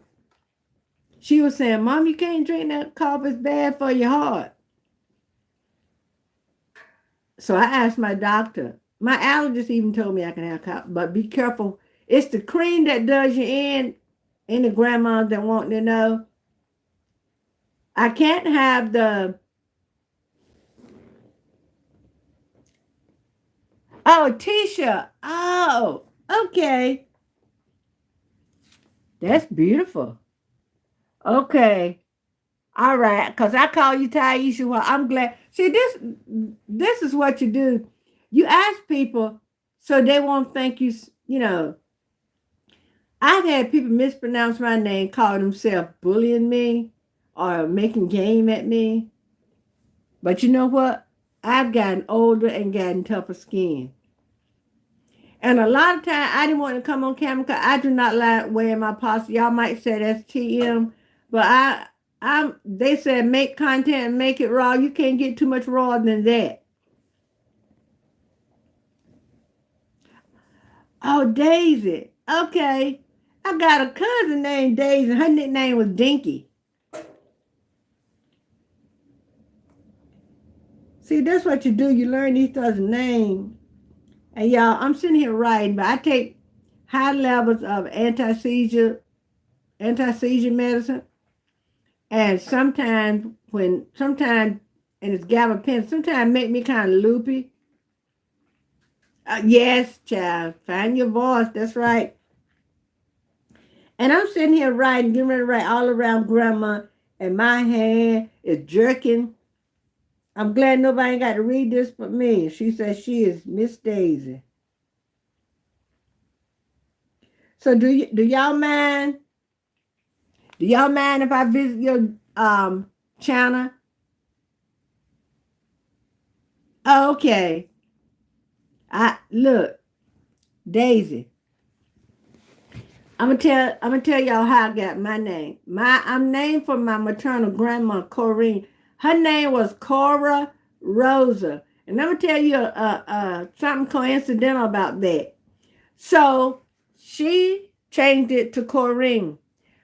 she was saying, Mom, you can't drink that coffee. It's bad for your heart. So I asked my doctor. My allergist even told me I can have coffee, but be careful. It's the cream that does you in. Any grandmas that want to know. I can't have the... Oh, Tisha. Oh, okay. That's beautiful. Okay. All right. Because I call you Taisha. Well, I'm glad. See, this is what you do. You ask people so they won't think I've had people mispronounce my name, call themselves bullying me or making game at me. But you know what? I've gotten older and gotten tougher skin. And a lot of times I didn't want to come on camera because I do not like wearing my posture. Y'all might say that's TM, but they said make content and make it raw. You can't get too much raw than that. Oh, Daisy. Okay. I got a cousin named Daisy. Her nickname was Dinky. See, that's what you do. You learn each other's name. And y'all, I'm sitting here writing, but I take high levels of anti-seizure medicine. And sometimes, and it's gabapentin, sometimes make me kind of loopy. Yes, child, find your voice. That's right. And I'm sitting here writing, getting ready to write all around grandma, and my hand is jerking. I'm glad nobody got to read this but me. She says she is Miss Daisy. So do y'all mind? Do y'all mind if I visit your channel? Oh, okay. I look, Daisy. I'm gonna tell y'all how I got my name. I'm named for my maternal grandma, Corinne. Her name was Cora Rosa. And I'm gonna tell you something coincidental about that. So she changed it to Corinne.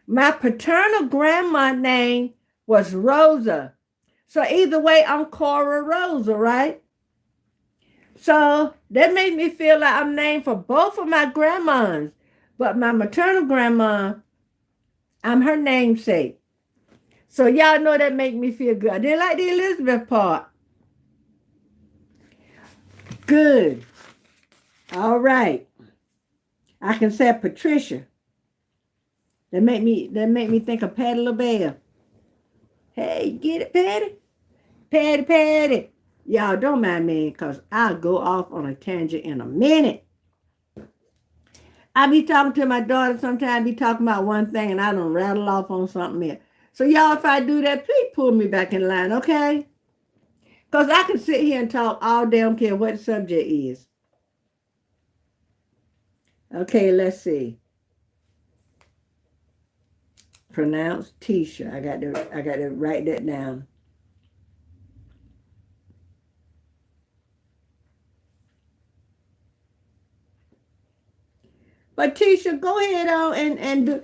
My paternal grandma name was Rosa. So either way, I'm Cora Rosa, right? So that made me feel like I'm named for both of my grandmas. But my maternal grandma, I'm her namesake. So y'all know that make me feel good. I didn't like the Elizabeth part. Good. All right. I can say Patricia. That make me think of Patty LaBelle. Hey, get it, Patty? Patty, Patty. Y'all don't mind me because I'll go off on a tangent in a minute. I be talking to my daughter sometimes, be talking about one thing and I don't rattle off on something else. So y'all, if I do that, please pull me back in line, okay? Because I can sit here and talk all day, I don't care what the subject is. Okay, let's see. Pronounce Tisha. I got to write that down. But Tisha, go ahead on and do.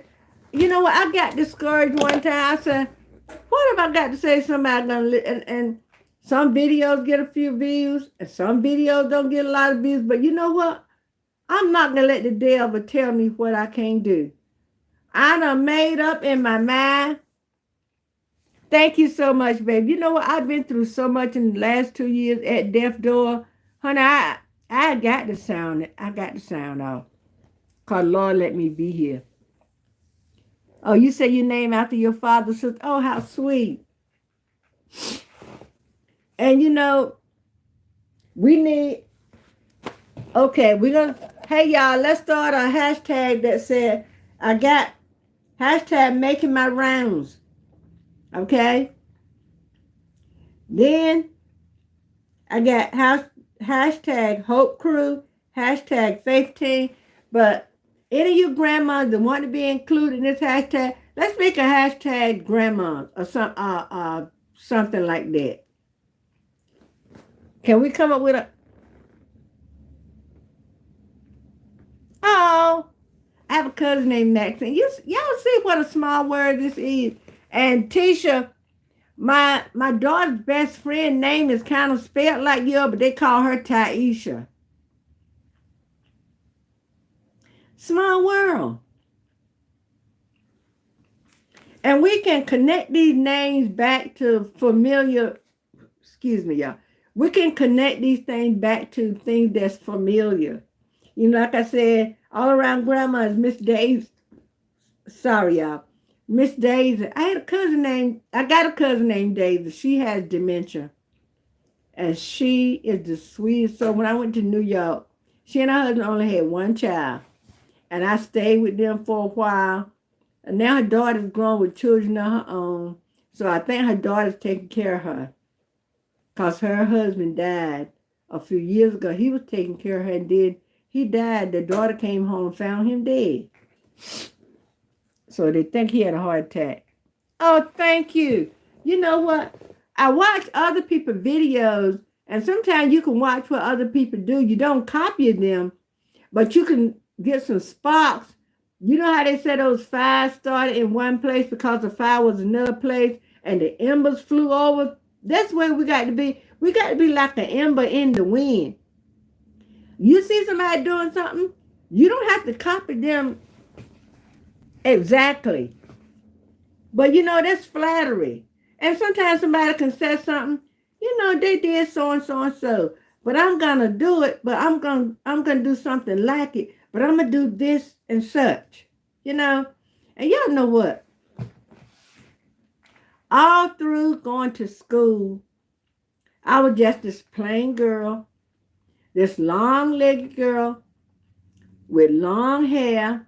You know what? I got discouraged one time. I said, what if I got to say somebody gonna and some videos get a few views and some videos don't get a lot of views. But you know what? I'm not gonna let the devil tell me what I can't do. I done made up in my mind. Thank you so much, baby. You know what? I've been through so much in the last 2 years at Deaf Door. Honey, I got the sound. I got the sound off. Cause Lord let me be here. Oh, you say your name after your father's sister. Oh, how sweet. And you know, we need, okay, we're gonna, hey y'all, let's start a hashtag that said, I got hashtag making my rounds. Okay? Then I got hashtag Hope Crew, hashtag Faith Team. But any of you grandmas that want to be included in this hashtag, let's make a hashtag grandma or something like that. Can we come up with a? Oh, I have a cousin named Maxine. Y'all see what a small word this is. And Tisha, my daughter's best friend name is kind of spelled like yours, but they call her Taisha. Small world. And we can connect these names back to familiar, excuse me, y'all. We can connect these things back to things that's familiar. You know, like I said, all around grandma is Miss Daisy. Sorry, y'all. Miss Daisy. I got a cousin named Daisy. She has dementia. And she is the sweetest. So when I went to New York, she and her husband only had one child. And I stayed with them for a while. And now her daughter's grown with children of her own. So I think her daughter's taking care of her. Because her husband died a few years ago. He was taking care of her and then he died. The daughter came home and found him dead. So they think he had a heart attack. Oh, thank you. You know what? I watch other people's videos, and sometimes you can watch what other people do. You don't copy them, but you can get some sparks. You know how they said those fires started in one place because the fire was another place and the embers flew over? That's where we got to be. We got to be like an ember in the wind. You see somebody doing something, you don't have to copy them exactly. But you know, that's flattery. And sometimes somebody can say something, you know, they did so and so and so. But I'm gonna do it, but I'm gonna do something like it, but I'm gonna do this and such. You know? And y'all know what? All through going to school, I was just this plain girl, this long-legged girl with long hair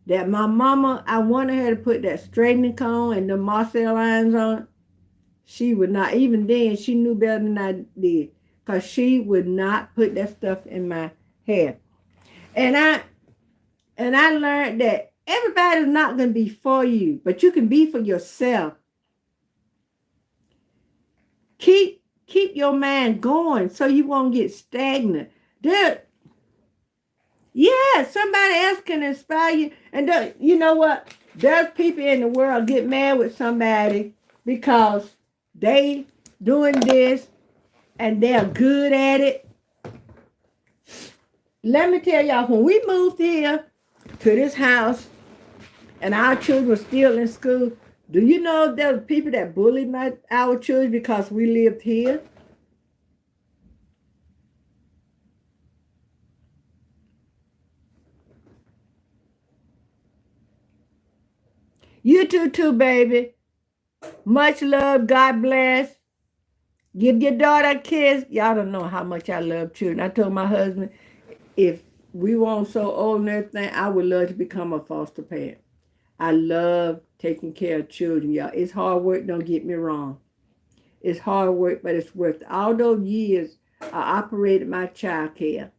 that my mama, I wanted her to put that straightening comb and the Marcel lines on it. She would not. Even then, she knew better than I did, because she would not put that stuff in my hair. And I learned that everybody's not going to be for you, but you can be for yourself. Keep your mind going so you won't get stagnant. Yeah, somebody else can inspire you. And you know what? There's people in the world get mad with somebody because they doing this and they're good at it. Let me tell y'all, when we moved here to this house and our children were still in school, do you know there were people that bullied our children because we lived here? You too, baby. Much love. God bless. Give your daughter a kiss. Y'all don't know how much I love children. I told my husband, if we weren't so old and everything, I would love to become a foster parent. I love taking care of children, y'all. It's hard work, don't get me wrong. It's hard work, but it's worth it. All those years I operated my child care.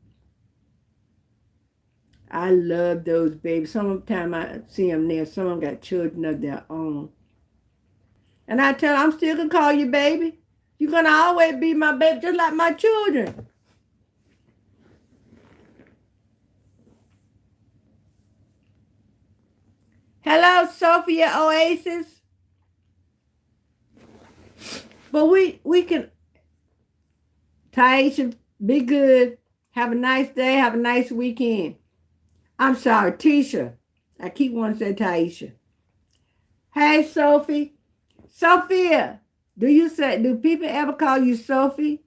I love those babies. Sometimes I see them there. Some of them got children of their own. And I tell them, I'm still going to call you baby. You're going to always be my baby, just like my children. Hello, Sophia Oasis. But we can, Taisha, be good. Have a nice day. Have a nice weekend. I'm sorry, Tisha. I keep wanting to say Taisha. Hey, Sophie. Sophia, do people ever call you Sophie?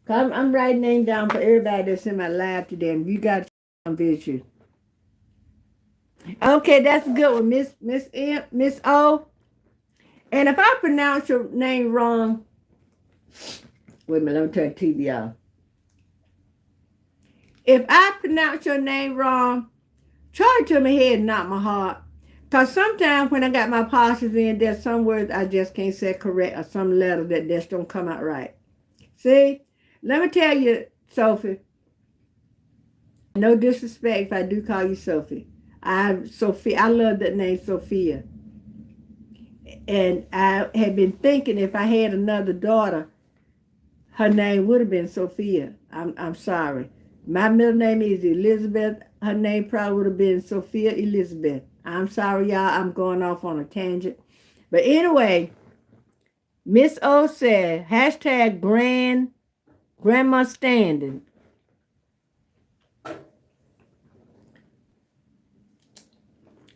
I'm writing names down for everybody that's in my live today, and you got to visit you. Okay, that's a good one, Miss O. And if I pronounce your name wrong, wait a minute, let me turn the TV off. If I pronounce your name wrong, try to my head and not my heart. Because sometimes when I got my apostles in, there's some words I just can't say correct, or some letters that just don't come out right. See? Let me tell you, Sophie, no disrespect if I do call you Sophie. Sophia, I love that name, Sophia. And I had been thinking if I had another daughter, her name would have been Sophia. I'm sorry. My middle name is Elizabeth. Her name probably would have been Sophia Elizabeth. I'm sorry, y'all. I'm going off on a tangent. But anyway, Miss O said, hashtag Grandmasstanding.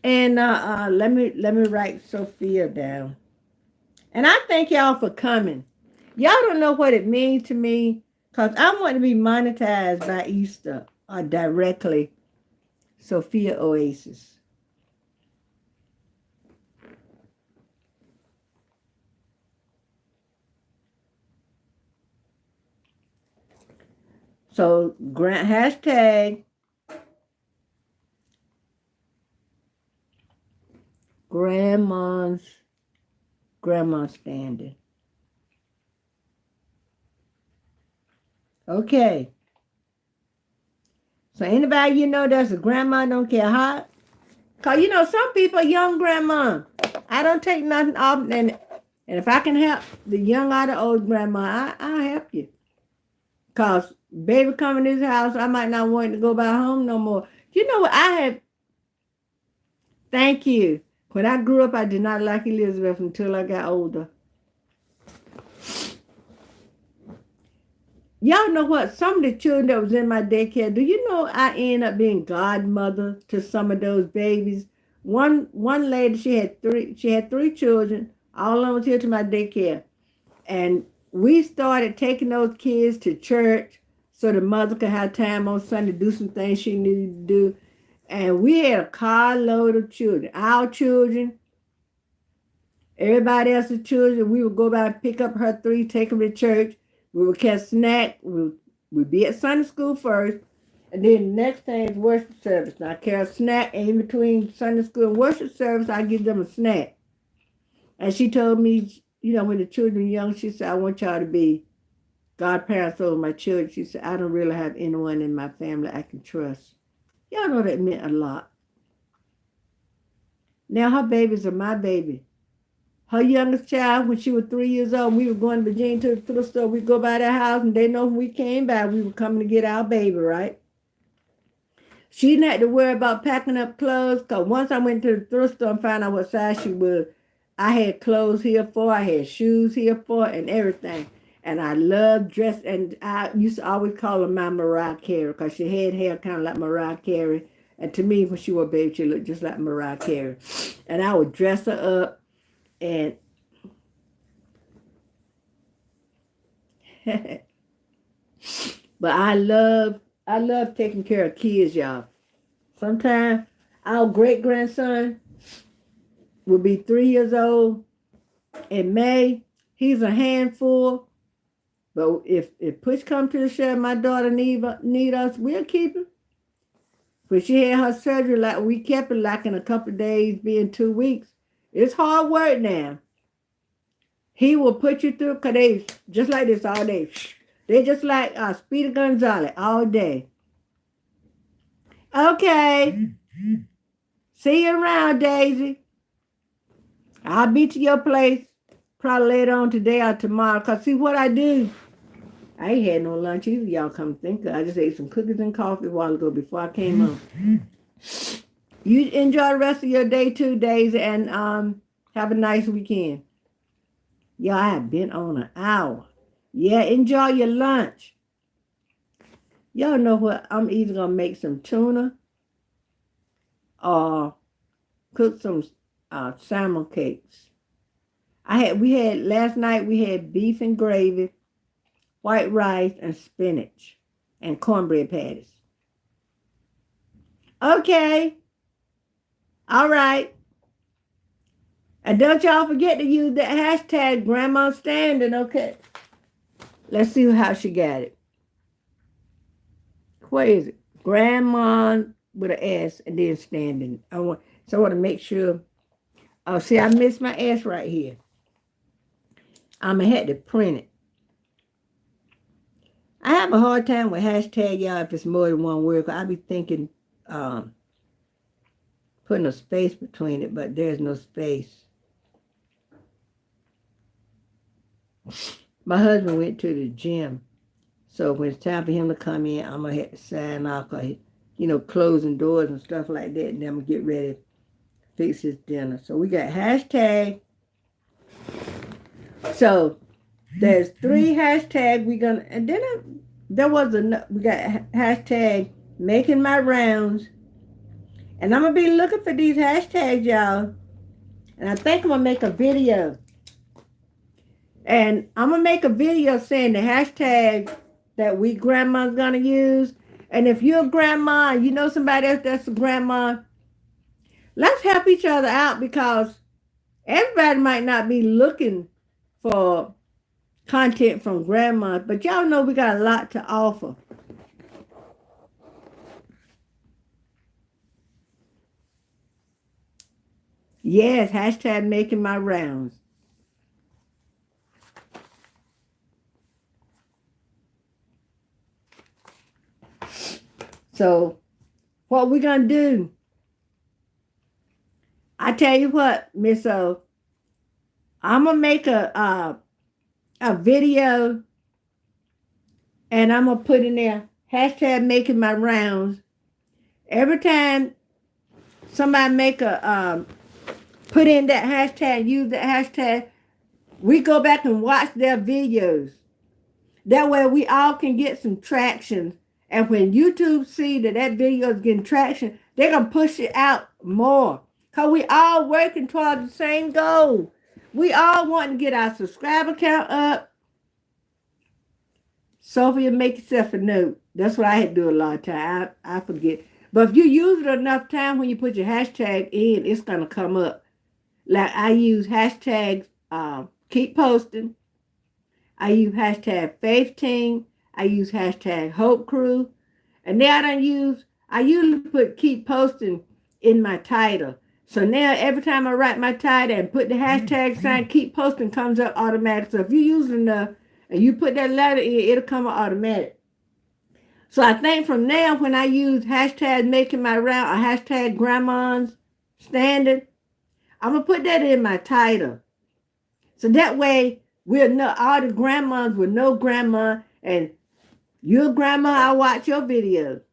And let me write Sophia down. And I thank y'all for coming. Y'all don't know what it means to me, because I want to be monetized by Easter or directly. Sophia Oasis. So hashtag Grandmasstanding. Okay. So anybody you know that's a grandma, don't care how. Because you know some people are young grandma. I don't take nothing off. And if I can help the young or the old grandma, I'll help you. Because baby come in this house, I might not want to go back home no more. You know what? Thank you. When I grew up, I did not like Elizabeth until I got older. Y'all know what? Some of the children that was in my daycare, do you know I ended up being godmother to some of those babies? One lady, she had three children, all of them was here to my daycare. And we started taking those kids to church so the mother could have time on Sunday to do some things she needed to do. And we had a carload of children. Our children, everybody else's children, we would go by and pick up her three, take them to church. We would catch snack. We'd be at Sunday school first. And then the next thing is worship service. Now I carry a snack, and in between Sunday school and worship service, I give them a snack. And she told me, when the children were young, she said, I want y'all to be godparents over my children. She said, I don't really have anyone in my family I can trust. Y'all know that meant a lot. Now her babies are my baby. Her youngest child, when she was 3 years old, we were going to Virginia to the thrift store. We'd go by their house, and they know when we came by, we were coming to get our baby, right? She didn't have to worry about packing up clothes, because once I went to the thrift store and found out what size she was, I had clothes here for, I had shoes here for, and everything. And I loved dress, and I used to always call her my Mariah Carey, because she had hair kind of like Mariah Carey. And to me, when she was a baby, she looked just like Mariah Carey. And I would dress her up, and but I love taking care of kids, y'all. Sometimes our great-grandson will be 3 years old in May. He's a handful. But if push comes to the shove, my daughter need us, we'll keep him. When she had her surgery, like we kept it like in a couple of days, being 2 weeks. It's hard work now. He will put you through, because they just like this all day. They just like Speedy Gonzalez all day. Okay. See you around, Daisy. I'll be to your place probably later on today or tomorrow. Because see what I do. I ain't had no lunch either, y'all come think of. I just ate some cookies and coffee a while ago before I came on. You enjoy the rest of your day too, Daisy, and have a nice weekend. Y'all, I have been on an hour. Yeah, enjoy your lunch. Y'all know what? I'm either going to make some tuna or cook some salmon cakes. Last night we had beef and gravy, white rice, and spinach, and cornbread patties. Okay. All right. And don't y'all forget to use the hashtag Grandmasstanding, okay? Let's see how she got it. What is it? Grandma with an S and then standing. I want to make sure. Oh, see, I missed my S right here. I'm going to have to print it. I have a hard time with hashtag, y'all, if it's more than one word. I be thinking putting a space between it, but there's no space. My husband went to the gym, so when it's time for him to come in, I'm going to have to sign off, closing doors and stuff like that, and then I'm going to get ready to fix his dinner. So we got hashtag. So there's 3 hashtags and then we got hashtag making my rounds, and I'm going to be looking for these hashtags, y'all, and I think I'm going to make a video. And I'm going to make a video saying the hashtag that we grandma's going to use. And if you're a grandma and you know somebody else that's a grandma, let's help each other out, because everybody might not be looking for content from grandma, but y'all know we got a lot to offer. Yes, hashtag making my rounds. So, what we gonna do? I tell you what, Miss O, I'm gonna make a video, and I'm gonna put in there hashtag making my rounds. Every time somebody make put in that hashtag, use that hashtag, we go back and watch their videos. That way we all can get some traction. And when YouTube see that video is getting traction, they're going to push it out more. Because we all working toward the same goal. We all want to get our subscriber count up. Sophia, make yourself a note. That's what I had to do a lot of time. I forget. But if you use it enough time when you put your hashtag in, it's going to come up. Like I use hashtags, keep posting. I use hashtag faith team. I use hashtag hope crew. And now I usually put keep posting in my title. So now every time I write my title and put the hashtag sign, keep posting comes up automatic. So if you use enough and you put that letter in, it'll come up automatic. So I think from now when I use hashtag making my round or hashtag Grandmasstanding, I'm going to put that in my title. So that way we'll know, all the grandmas will know grandma, and your grandma, I watch your videos.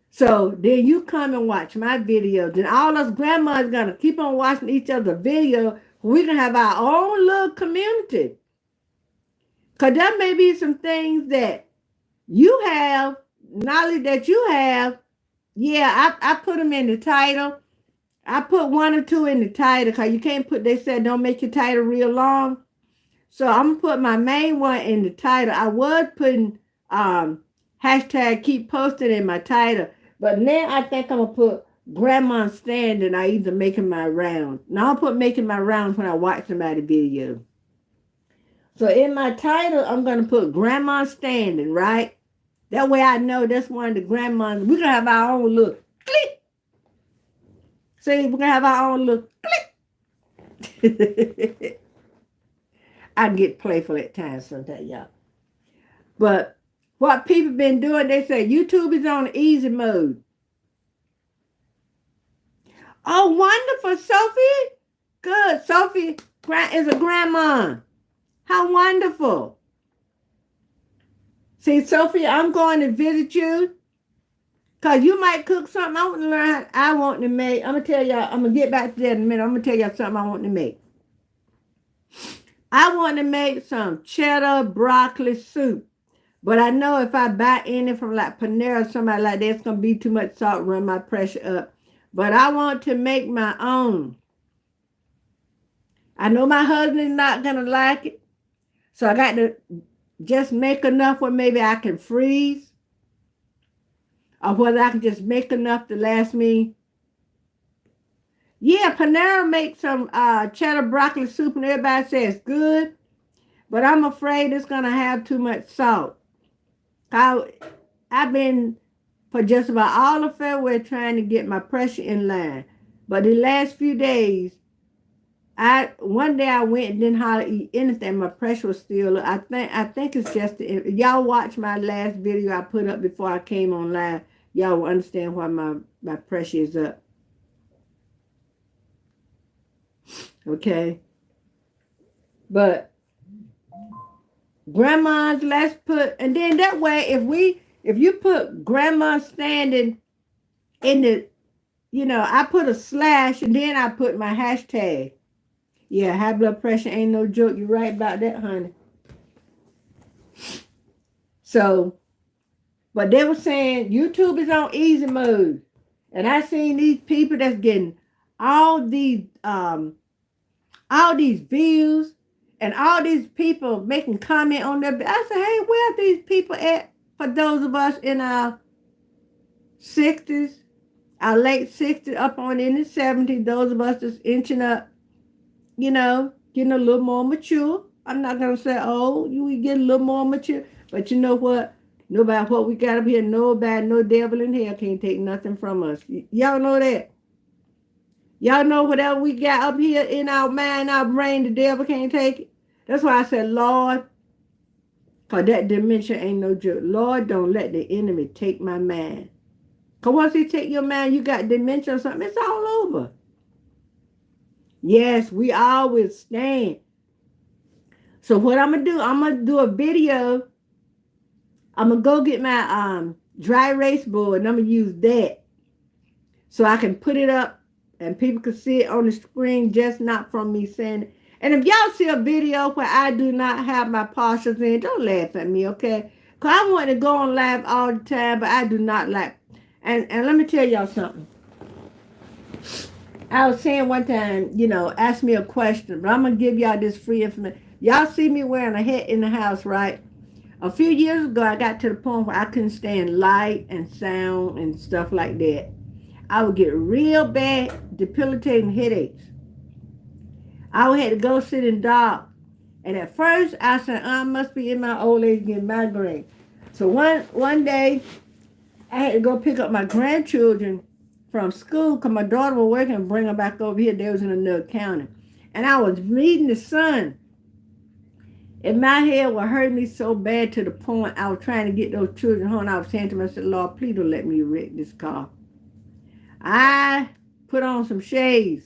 So then you come and watch my videos. Then all us grandmas going to keep on watching each other's video. We're going to have our own little community. Because there may be some things that you have, knowledge that you have. Yeah, I put them in the title. I put one or two in the title because you can't put, they said don't make your title real long. So I'm going to put my main one in the title. I was putting hashtag keep posting in my title. But now I think I'm going to put Grandmasstanding. I either making my rounds. Now I'll put making my rounds when I watch somebody's video. So in my title, I'm going to put Grandmasstanding, right? That way I know that's one of the grandmas. We're going to have our own little click. See, we're going to have our own little click. I get playful at times sometimes, y'all. But what people been doing, they say YouTube is on easy mode. Oh, wonderful, Sophie. Good. Sophie is a grandma. How wonderful. See, Sophie, I'm going to visit you because you might cook something I want to learn. I want to make. I'm going to tell y'all, I'm going to get back to that in a minute. I'm going to tell y'all something I want to make. I want to make some cheddar broccoli soup. But I know if I buy any from like Panera or somebody like that, it's going to be too much salt, run my pressure up. But I want to make my own. I know my husband is not going to like it. So I got to just make enough where maybe I can freeze. Or whether I can just make enough to last me. Yeah, Panera makes some cheddar broccoli soup and everybody says good. But I'm afraid it's going to have too much salt. I've been for just about all of February trying to get my pressure in line. But the last few days, one day I went and didn't hardly eat anything. My pressure was still up. I think it's just, if y'all watch my last video I put up before I came on live, y'all will understand why my pressure is up. Okay. But grandmas, let's put, and then that way, if you put Grandmasstanding in the, I put a slash and then I put my hashtag. Yeah, high blood pressure ain't no joke. You're right about that, honey. So, but they were saying YouTube is on easy mode. And I seen these people that's getting all these views and all these people making comment on their. I said, hey, where are these people at? For those of us in our 60s, our late 60s, up on in the 70s, those of us that's inching up, getting a little more mature. I'm not going to say, we get a little more mature. But you know what? No matter what we got up here, nobody, no devil in hell can't take nothing from us. Y'all know that? Y'all know whatever we got up here in our mind, our brain, the devil can't take it. That's why I said, Lord, because that dementia ain't no joke. Lord, don't let the enemy take my mind. Because once he take your mind, you got dementia or something, it's all over. Yes, we always stand. So what I'm going to do a video. I'm going to go get my dry erase board and I'm going to use that. So I can put it up and people can see it on the screen, just not from me saying it. And if y'all see a video where I do not have my partials in, don't laugh at me, okay? Because I want to go on live all the time, but I do not like. And let me tell y'all something. I was saying one time, ask me a question, but I'm going to give y'all this free information. Y'all see me wearing a hat in the house, right? A few years ago, I got to the point where I couldn't stand light and sound and stuff like that. I would get real bad, debilitating headaches. I would have to go sit in dark. And at first, I said, I must be in my old age getting migraine. So one day, I had to go pick up my grandchildren from school because my daughter was working and bring them back over here. They was in another county. And I was meeting the sun. And my head was hurting me so bad to the point I was trying to get those children home. I was saying to myself, Lord, please don't let me wreck this car. I put on some shades.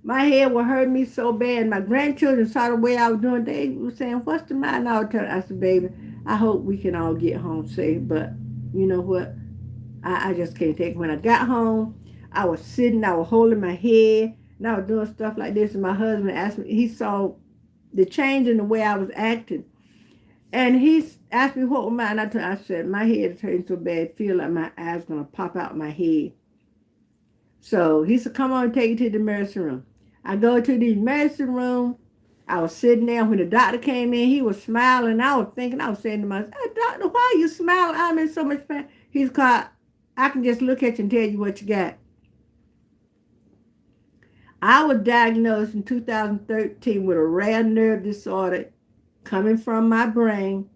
My head was hurting me so bad. My grandchildren saw the way I was doing. They were saying, what's the matter? I said, baby, I hope we can all get home safe. But you know what? I just can't take it. When I got home, I was sitting, I was holding my head, and I was doing stuff like this. And my husband asked me, he saw the change in the way I was acting. And he asked me what was mine. I said, my head is hurting so bad, I feel like my eyes going to pop out my head. So he said, come on, take you to the emergency room. I go to the emergency room. I was sitting there. When the doctor came in, he was smiling. I was saying to myself, hey, doctor, why are you smiling? I'm in so much pain. He's called, I can just look at you and tell you what you got. I was diagnosed in 2013 with a rare nerve disorder coming from my brain,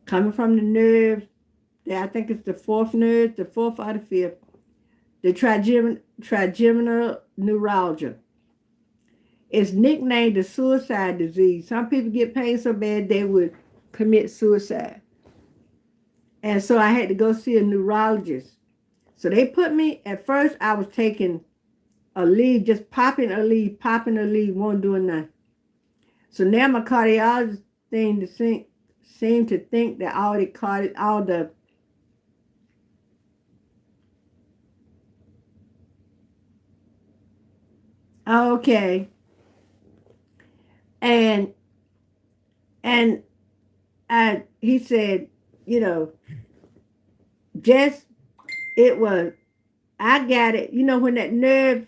coming from the nerves. I think it's the fourth nerve, the fourth or the fifth, the trigeminal neuralgia. It's nicknamed the suicide disease. Some people get pain so bad they would commit suicide. And so I had to go see a neurologist. So they put me, at first I was taking a lead, just popping a lead, won't do nothing. So now my cardiologist seemed to think that all the okay. And he said, you know, just it was, I got it. You know, when that nerve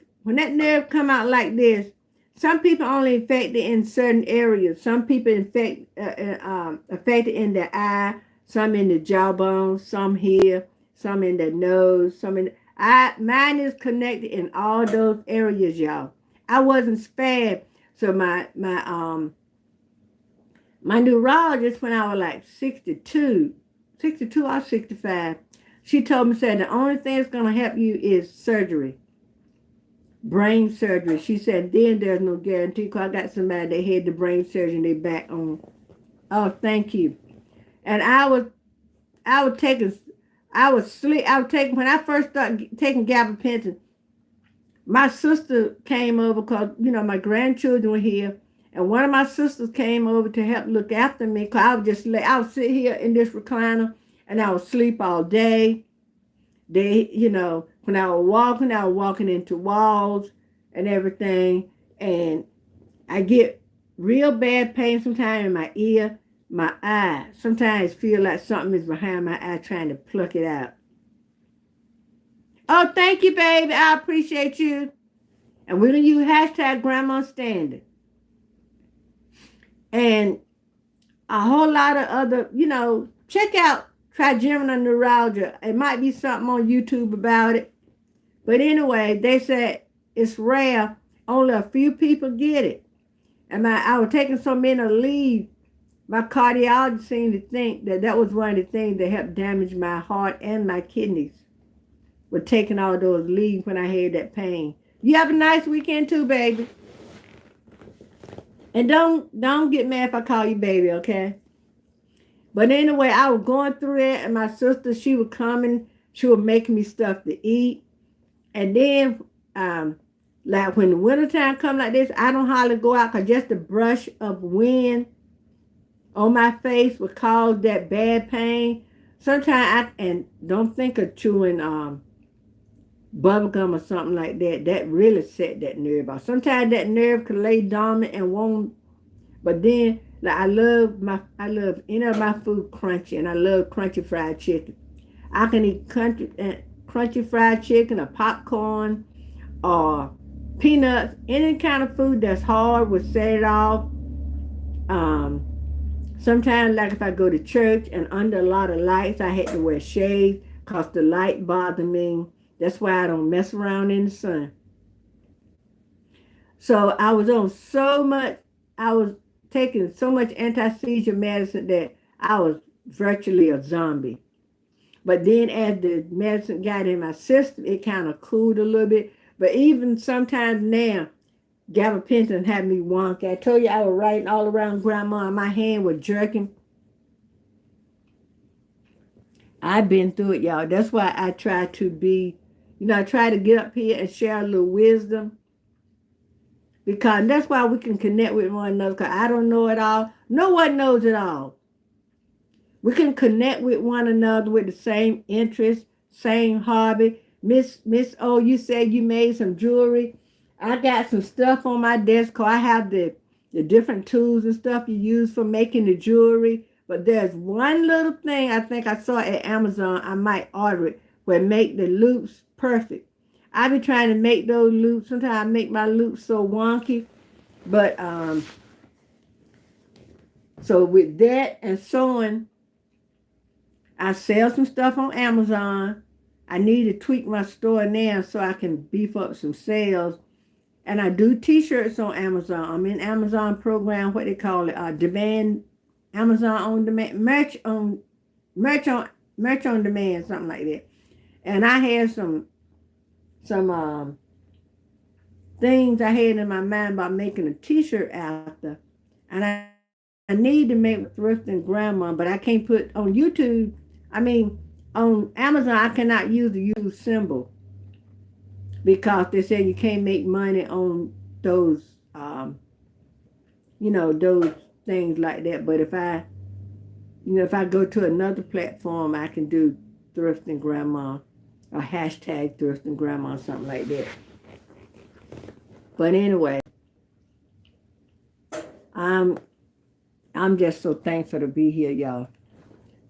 come out like this, some people only affected in certain areas. Some people affected in the eye, some in the jawbone, some here, some in the nose, some in mine is connected in all those areas, y'all. I wasn't spared. So my neurologist, when I was like 62 or 65, she told me, said, the only thing that's going to help you is surgery, brain surgery. She said, then there's no guarantee, because I got somebody that had the brain surgery and they back on. Oh, thank you. And I was taking, when I first started taking gabapentin, my sister came over because, you know, my grandchildren were here. And one of my sisters came over to help look after me, because I would sit here in this recliner and I would sleep all day. You know, when I was walking into walls and everything. And I get real bad pain sometimes in my ear, my eye. Sometimes feel like something is behind my eye trying to pluck it out. Oh, thank you, baby. I appreciate you. And we're going to use hashtag Grandmasstanding. And a whole lot of other, you know, check out trigeminal neuralgia. It might be something on YouTube about it. But anyway, they said it's rare. Only a few people get it. And I was taking so many leave. My cardiologist seemed to think that was one of the things that helped damage my heart and my kidneys, with taking all those leaves when I had that pain. You have a nice weekend too, baby. And don't get mad if I call you baby, okay? But anyway, I was going through it, and my sister, she would come and she would make me stuff to eat. And then, like when the wintertime come like this, I don't hardly go out, because just the brush of wind on my face would cause that bad pain. Sometimes and don't think of chewing bubble gum or something like that. That really set that nerve off. Sometimes that nerve could lay dormant and won't. But then, like I love any of my food crunchy, and I love crunchy fried chicken. I can eat crunchy fried chicken or popcorn or peanuts, any kind of food that's hard would set it off. Sometimes, like if I go to church and under a lot of lights, I had to wear shades because the light bothered me. That's why I don't mess around in the sun. So I was on so much, I was taking so much anti-seizure medicine that I was virtually a zombie. But then as the medicine got in my system, it kind of cooled a little bit. But even sometimes now, gabapentin had me wonky. I told you I was writing all around grandma and my hand was jerking. I've been through it, y'all. That's why I try to be, I try to get up here and share a little wisdom. Because that's why we can connect with one another. Because I don't know it all. No one knows it all. We can connect with one another with the same interest, same hobby. Miss O, you said you made some jewelry. I got some stuff on my desk. I have the different tools and stuff you use for making the jewelry. But there's one little thing I think I saw at Amazon. I might order it where make the loops perfect. I be trying to make those loops. Sometimes I make my loops so wonky. But so with that and sewing, I sell some stuff on Amazon. I need to tweak my store now so I can beef up some sales. And I do t-shirts on Amazon. I'm in Amazon program, what they call it, demand, Amazon on demand, merch on demand, something like that. And I had some things I had in my mind about making a t-shirt after. And I need to make Thrifting Grandma, but I can't put on YouTube. On Amazon, I cannot use the use symbol because they say you can't make money on those, those things like that. But if I go to another platform, I can do Thrifting Grandma or hashtag Thrifting Grandma, something like that. But anyway, I'm just so thankful to be here, y'all.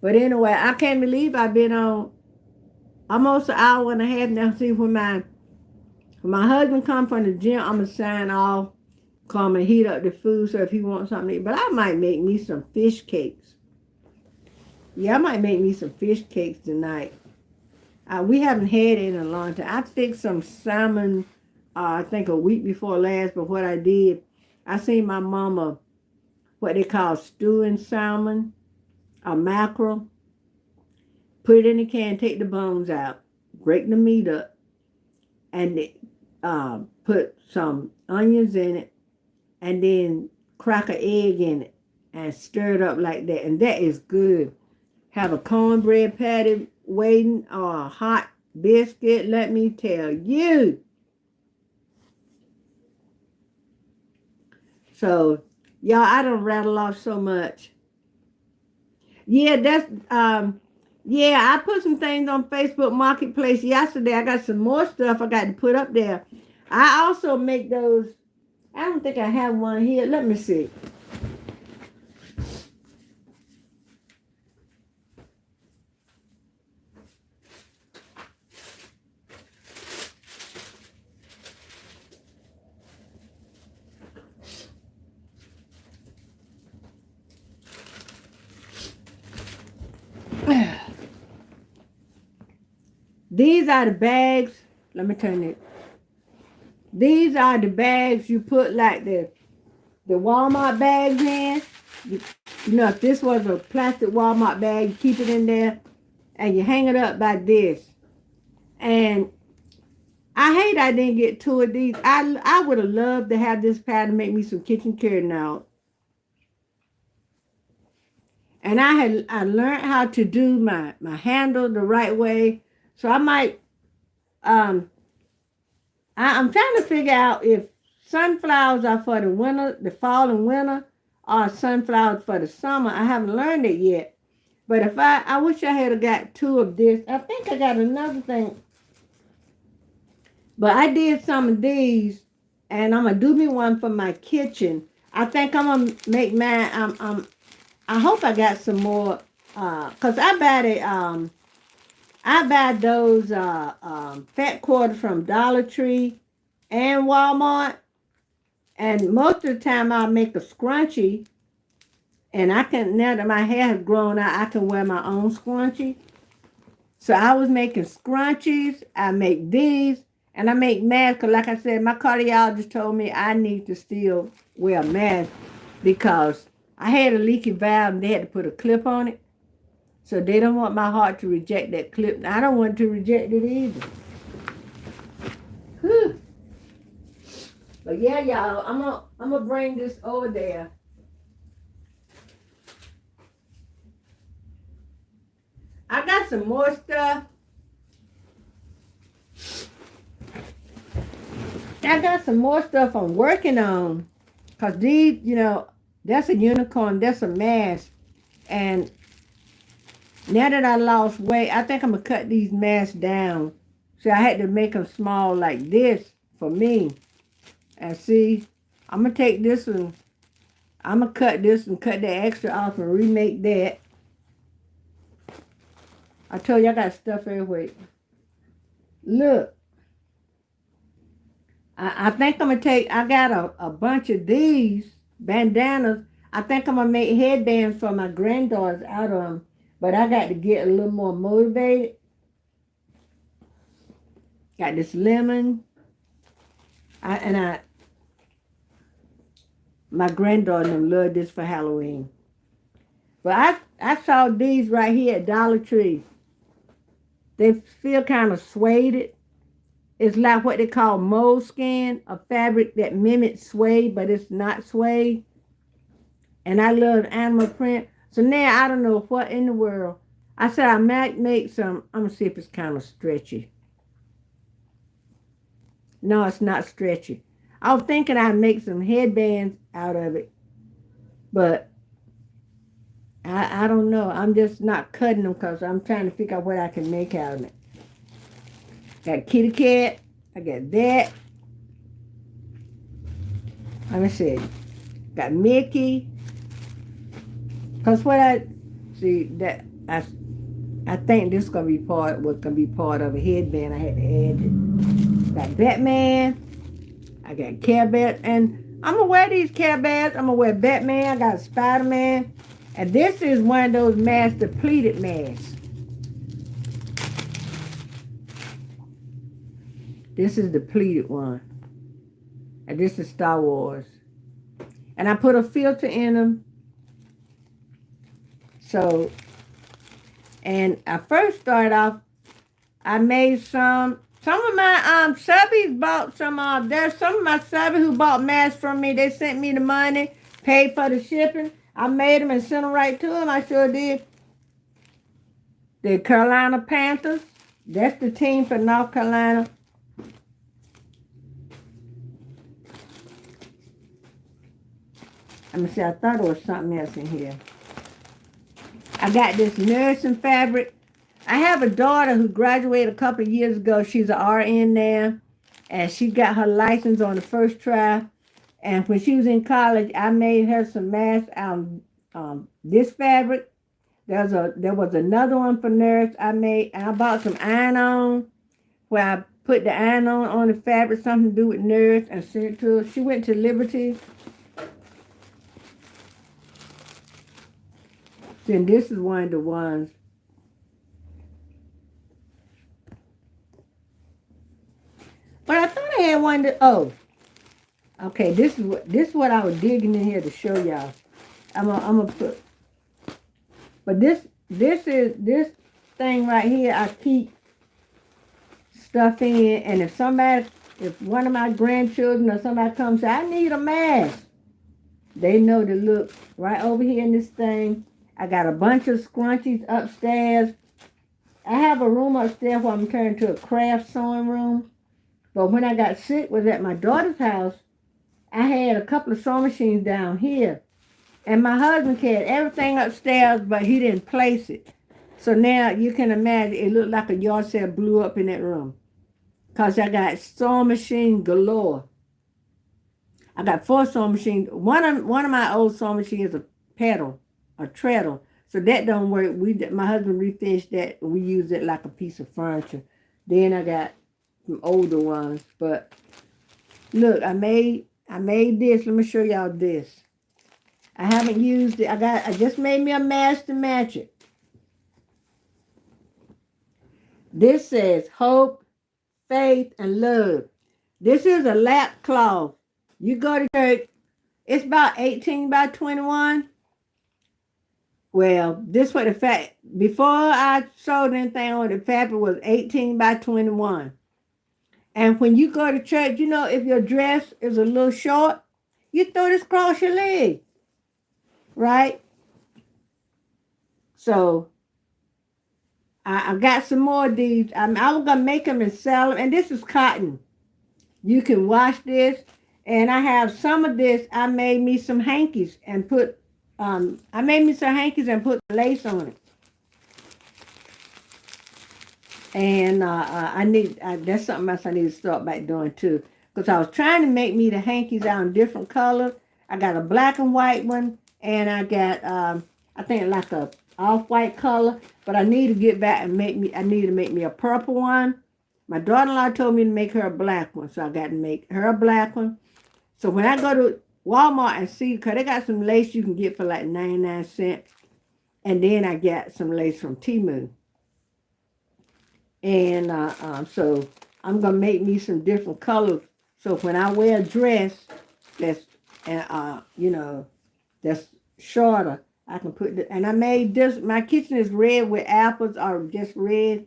But anyway, I can't believe I've been on almost an hour and a half now. See, when my husband comes from the gym, I'm going to sign off, come and heat up the food so if he wants something to eat. But I might make me some fish cakes. Yeah, I might make me some fish cakes tonight. We haven't had it in a long time. I fixed some salmon, I think a week before last, but what I did, I seen my mama, what they call stewing salmon, a mackerel, put it in the can, take the bones out, break the meat up, and put some onions in it, and then crack an egg in it, and stir it up like that, and that is good. Have a cornbread patty waiting, or a hot biscuit, let me tell you. So, y'all, I don't rattle off so much. Yeah, I put some things on Facebook Marketplace yesterday. I got some more stuff I got to put up there. I also make those. I don't think I have one here. Let me see. These are the bags. Let me turn it. These are the bags you put like the Walmart bags in. If this was a plastic Walmart bag, you keep it in there and you hang it up by this. And I hate I didn't get two of these. I would have loved to have this pattern make me some kitchen curtain out. And I learned how to do my handle the right way. So I might, I'm trying to figure out if sunflowers are for the winter, the fall and winter, or sunflowers for the summer. I haven't learned it yet. But if I wish I had got two of this. I think I got another thing. But I did some of these, and I'm going to do me one for my kitchen. I think I'm going to make mine, I hope I got some more, because I buy those fat quarters from Dollar Tree and Walmart. And most of the time I'll make a scrunchie And I can, now that my hair has grown out, I can wear my own scrunchie. So I was making scrunchies, I make these, and I make masks. Because like I said, my cardiologist told me I need to still wear a mask because I had a leaky valve and they had to put a clip on it. So they don't want my heart to reject that clip. And I don't want to reject it either. Whew. But yeah, y'all, I'm gonna bring this over there. I got some more stuff. I got some more stuff I'm working on. Because these, that's a unicorn, that's a mask. And now that I lost weight, I think I'm going to cut these masks down. So I had to make them small like this for me. And see, I'm going to take this and I'm going to cut this and cut the extra off and remake that. I told you I got stuff everywhere. Look. I think I'm going to take, I got a bunch of these bandanas. I think I'm going to make headbands for my granddaughters out of them. But I got to get a little more motivated. Got this lemon. My granddaughter loved this for Halloween. But I saw these right here at Dollar Tree. They feel kind of suede. It's like what they call moleskin, a fabric that mimics suede, but it's not suede. And I love animal print. So now I don't know what in the world. I said I might make some. I'm going to see if it's kind of stretchy. No, it's not stretchy. I was thinking I'd make some headbands out of it. But I don't know. I'm just not cutting them because I'm trying to figure out what I can make out of it. Got kitty cat. I got that. Let me see. Got Mickey. Because what I see that I think this was gonna be part of a headband. I had to add it. Got Batman. I got Care Bears. And I'm gonna wear these Care Bears. I'm gonna wear Batman. I got Spider-Man. And this is one of those mask depleted masks. This is the depleted one. And this is Star Wars. And I put a filter in them. So, and I first started off, I made some of my subbies bought some, there's some of my subbies who bought masks from me. They sent me the money, paid for the shipping. I made them and sent them right to them. I sure did. The Carolina Panthers. That's the team for North Carolina. Let me see, I thought there was something else in here. I got this nursing fabric. I have a daughter who graduated a couple of years ago. She's an RN now. And she got her license on the first try. And when she was in college, I made her some masks out of this fabric. There was another one for nurse I made. And I bought some iron-on where I put the iron-on on the fabric, something to do with nurse, and sent it to her. She went to Liberty. Then this is one of the ones. But I thought I had one that, okay, this is what I was digging in here to show y'all. I'm gonna put, but this thing right here, I keep stuff in, and if one of my grandchildren or somebody comes, say, I need a mask, they know to look right over here in this thing. I got a bunch of scrunchies upstairs. I have a room upstairs where I'm turning to a craft sewing room. But when I got sick, was at my daughter's house, I had a couple of sewing machines down here. And my husband had everything upstairs, but he didn't place it. So now you can imagine it looked like a yard sale blew up in that room. Because I got sewing machine galore. I got 4 sewing machines. One of my old sewing machines is a treadle. So that don't work. My husband refinished that. We use it like a piece of furniture. Then I got some older ones. But look, I made this. Let me show y'all this. I haven't used it. I just made me a mask to match it. This says hope, faith, and love. This is a lap cloth. You go to church, it's about 18 by 21. Well, this was the fact. Before I sold anything on the fabric was 18 by 21. And when you go to church, you know, if your dress is a little short, you throw this across your leg, right? So I got some more of these. I was going to make them and sell them. And this is cotton. You can wash this. And I have some of this. I made me some hankies and put lace on it. And that's something else I need to start back doing too. Because I was trying to make me the hankies out in different colors. I got a black and white one. And I got, I think like a off-white color. But I need to get back and I need to make me a purple one. My daughter-in-law told me to make her a black one. So I got to make her a black one. So when I go to Walmart and see, because they got some lace you can get for like 99 cents. And then I got some lace from Temu. And so I'm going to make me some different colors. So when I wear a dress that's, that's shorter, I can put it. And I made this, my kitchen is red with apples or just red.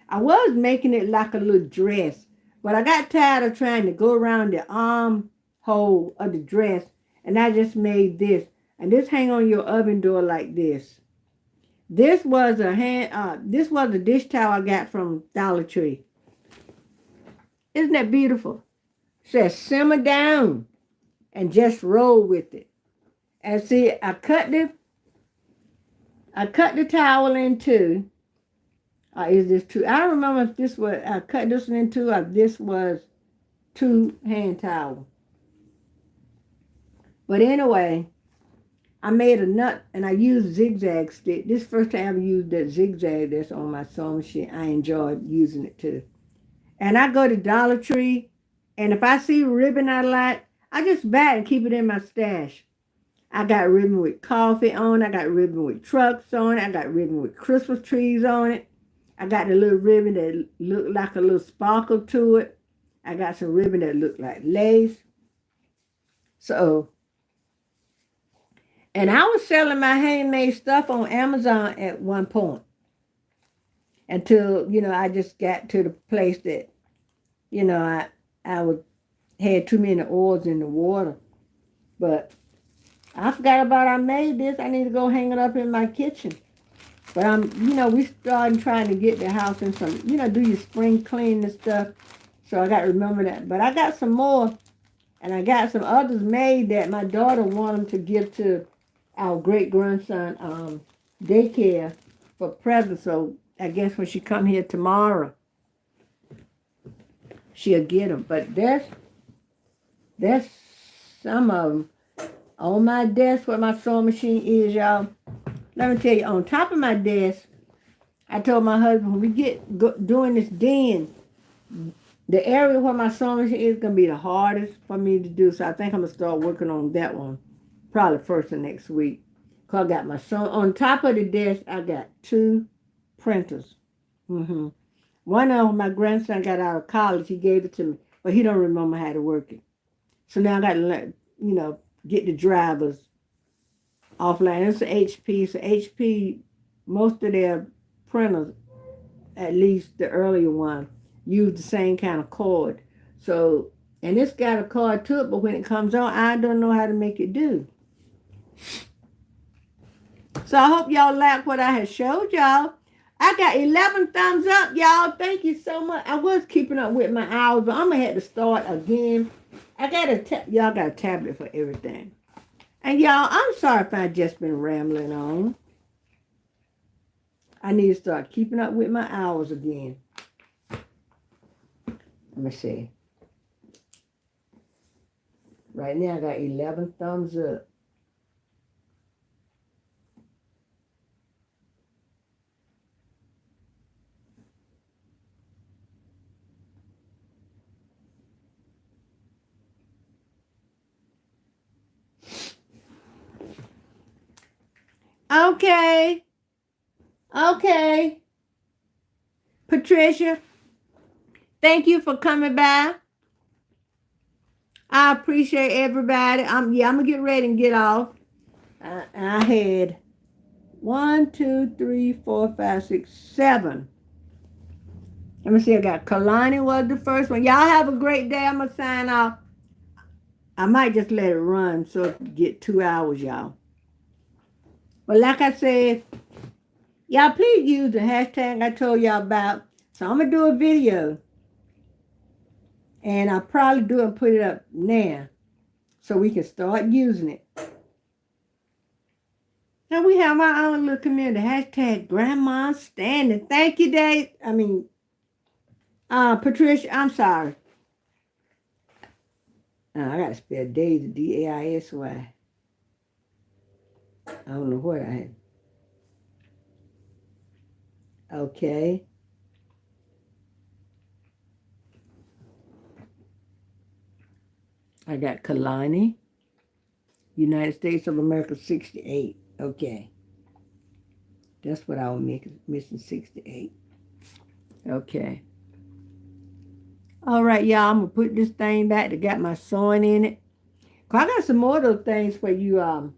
I was making it like a little dress, but I got tired of trying to go around the armhole of the dress. And I just made this. And this hang on your oven door like this. This was a dish towel I got from Dollar Tree. Isn't that beautiful? It says simmer down and just roll with it. And see, I cut the towel in two. Is this two? I don't remember if this was, I cut this one in two or this was two hand towels. But anyway, I made a nut and I used zigzag stick. This first time I ever used that zigzag that's on my sewing machine. I enjoyed using it too. And I go to Dollar Tree, and if I see ribbon I like, I just buy it and keep it in my stash. I got ribbon with coffee on it. I got ribbon with trucks on it. I got ribbon with Christmas trees on it. I got the little ribbon that looked like a little sparkle to it. I got some ribbon that looked like lace. So, and I was selling my handmade stuff on Amazon at one point. Until, I just got to the place that, I had too many oils in the water. But I forgot about I made this. I need to go hang it up in my kitchen. But we started trying to get the house in some, do your spring clean and stuff. So I got to remember that. But I got some more. And I got some others made that my daughter wanted to give to our great-grandson daycare for presents. So I guess when she come here tomorrow, she'll get them. But that's some of them. On my desk where my sewing machine is, y'all. Let me tell you, on top of my desk, I told my husband, when we get doing this den, the area where my sewing machine is going to be the hardest for me to do. So I think I'm going to start working on that one probably first of next week. Because I got my on top of the desk, I got two printers. One of them, my grandson got out of college. He gave it to me, but he don't remember how to work it. So now I got to learn, get the drivers offline. It's an HP. So HP, most of their printers, at least the earlier one, use the same kind of cord. So, and it's got a cord to it, but when it comes on, I don't know how to make it do. So I hope y'all like what I have showed y'all. I got 11 thumbs up, y'all. Thank you so much. I was keeping up with my hours, but I'm going to have to start again. Y'all got a tablet for everything. And y'all, I'm sorry if I've just been rambling on. I need to start keeping up with my hours again. Let me see. Right now I got 11 thumbs up. Okay. Okay. Patricia, thank you for coming by. I appreciate everybody. I'm gonna get ready and get off. I had 1, 2, 3, 4, 5, 6, 7. Let me see. I got Kalani was the first one. Y'all have a great day. I'm gonna sign off. I might just let it run so it get 2 hours, y'all. But like I said, y'all please use the hashtag I told y'all about. So I'm gonna do a video, and I'll probably do it and put it up now, so we can start using it. Now we have our own little community. Hashtag Grandmasstanding. Thank you, Dave. Patricia, I'm sorry. I gotta spell Daisy, Daisy. I don't know what I had. Okay. I got Kalani, United States of America, 68. Okay. That's what I was missing, 68. Okay. All right, y'all. I'm going to put this thing back that got my sewing in it. I got some more of those things for you.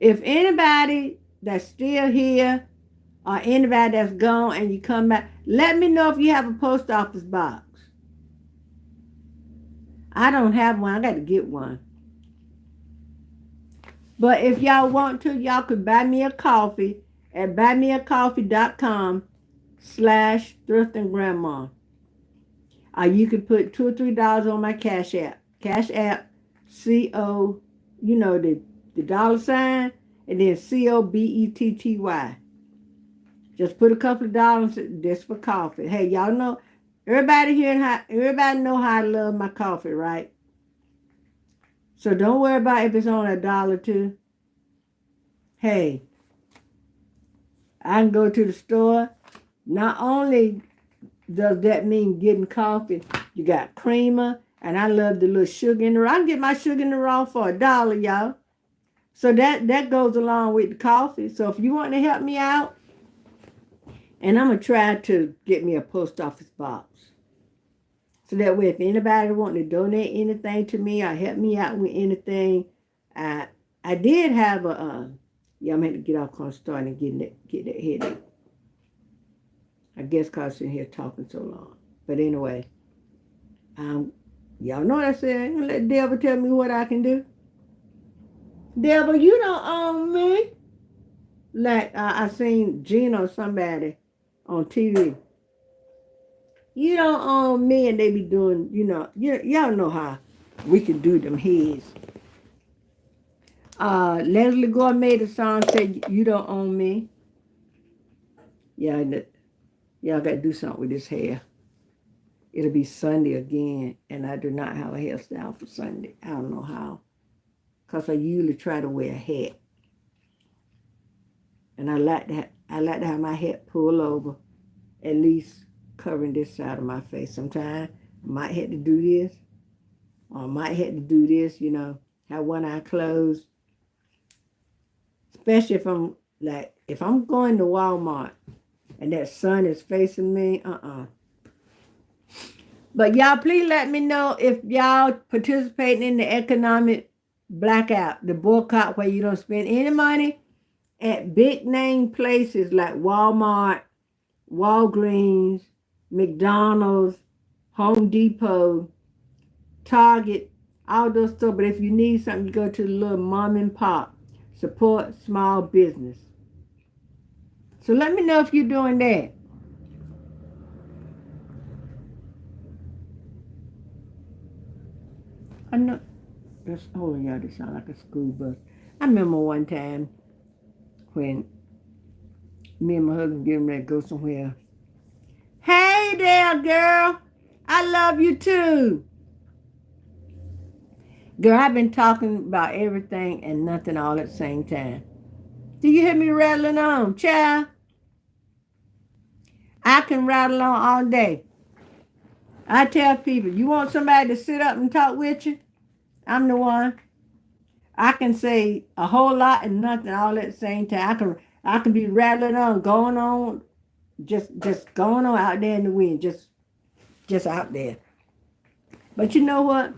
If anybody that's still here or anybody that's gone and you come back, let me know if you have a post office box. I don't have one. I got to get one. But if y'all want to, y'all could buy me a coffee at buymeacoffee.com/Thrifting Grandma. Or you can put $2 or $3 on my Cash App. Cash App, CO, the dollar sign, and then COBETTY. Just put a couple of dollars just for coffee. Hey, y'all know, everybody know how I love my coffee, right? So don't worry about if it's on $1 too. Hey, I can go to the store. Not only does that mean getting coffee, you got creamer, and I love the little sugar in the raw. I can get my sugar in the raw for $1, y'all. So that goes along with the coffee. So if you want to help me out, and I'm going to try to get me a post office box. So that way, if anybody want to donate anything to me or help me out with anything, I did have I'm going to get off on starting and get that headache. I guess because I'm sitting here talking so long. But anyway, y'all know what I said. I'm going to let the devil tell me what I can do. Devil, you don't own me. Like I seen Gina or somebody on TV. You don't own me, and they be doing, y'all know how we can do them heads. Leslie Gore made a song said, "You don't own me." Yeah, y'all got to do something with this hair. It'll be Sunday again, and I do not have a hairstyle for Sunday. I don't know how, because I usually try to wear a hat, and I like to have my hat pulled over, at least covering this side of my face. Sometimes I might have to do this, or I might have to do this, have one eye closed. Especially if I'm going to Walmart and that sun is facing me, But y'all, please let me know if y'all participating in the economic blackout, the boycott, where you don't spend any money at big name places like Walmart, Walgreens, McDonald's, Home Depot, Target, all those stuff. But if you need something, you go to the little mom and pop. Support small business. So let me know if you're doing that. I know. Hold on, y'all. This sound like a school bus. I remember one time when me and my husband getting ready to go somewhere. Hey there, girl. I love you too. Girl, I've been talking about everything and nothing all at the same time. Do you hear me rattling on, child? I can rattle on all day. I tell people, you want somebody to sit up and talk with you? I'm the one. I can say a whole lot and nothing all at the same time. I can be rattling on, going on, just going on out there in the wind, just out there. But you know what?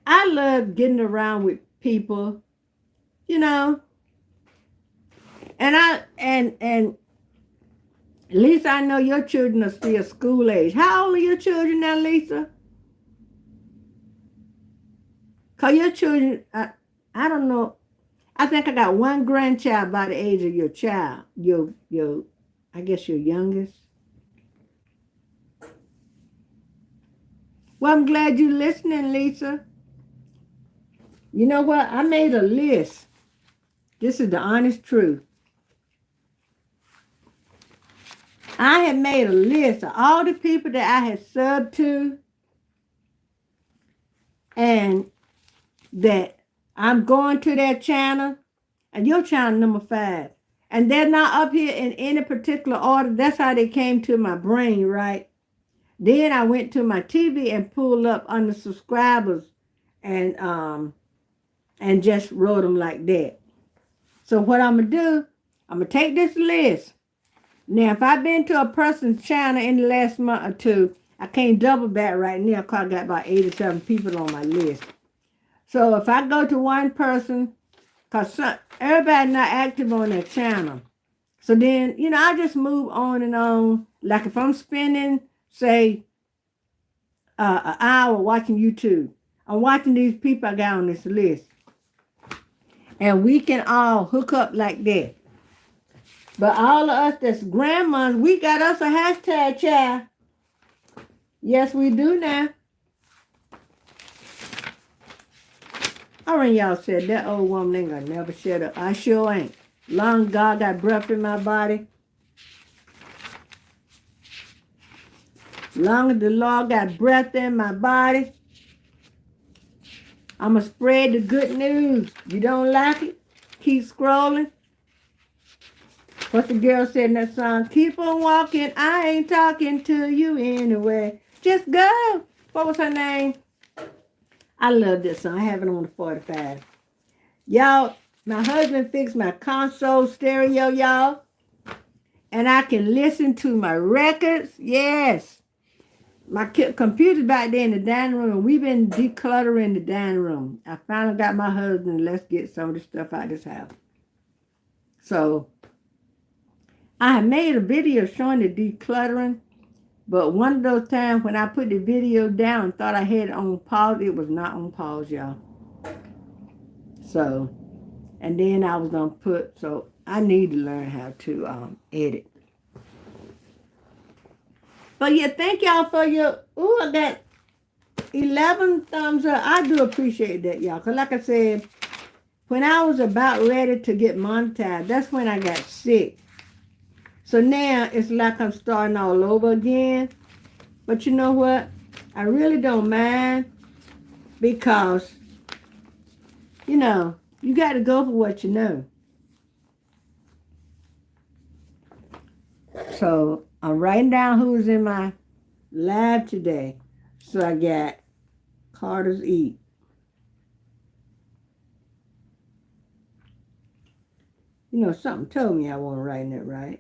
I love getting around with people, you know, and Lisa, I know your children are still school age. How old are your children now, Lisa? Cause your children, I don't know. I think I got one grandchild by the age of your child. Your, I guess your youngest. Well, I'm glad you're listening, Lisa. You know what? I made a list. This is the honest truth. I had made a list of all the people that I had subbed to and that I'm going to their channel, and your channel number 5. And they're not up here in any particular order. That's how they came to my brain, right? Then I went to my TV and pulled up under subscribers and just wrote them like that. So what I'm going to do, I'm going to take this list. Now, if I've been to a person's channel in the last month or two, I can't double back right now because I got about 87 people on my list. So if I go to one person, because everybody not active on their channel. So then, I just move on and on. Like if I'm spending, say, an hour watching YouTube, I'm watching these people I got on this list. And we can all hook up like that. But all of us that's grandmas, we got us a hashtag, child. Yes, we do now. I reckon y'all said that old woman ain't gonna never shut up. I sure ain't. Long God got breath in my body. Long as the Lord got breath in my body, I'ma spread the good news. You don't like it? Keep scrolling. What the girl said in that song, keep on walking, I ain't talking to you anyway. Just go. What was her name? I love this song. I have it on the 45. Y'all, my husband fixed my console stereo, y'all. And I can listen to my records. Yes. My computer's back there in the dining room. We've been decluttering the dining room. I finally got my husband, let's get some of this stuff out of this house. So, I made a video showing the decluttering, but one of those times when I put the video down and thought I had it on pause, it was not on pause, y'all. So, and then I was going to so I need to learn how to edit. But yeah, thank y'all for your, I got 11 thumbs up. I do appreciate that, y'all. Because like I said, when I was about ready to get monetized, that's when I got sick. So now it's like I'm starting all over again. But you know what? I really don't mind because, you got to go for what you know. So I'm writing down who's in my live today. So I got Carter's Eat. Something told me I wasn't writing it right.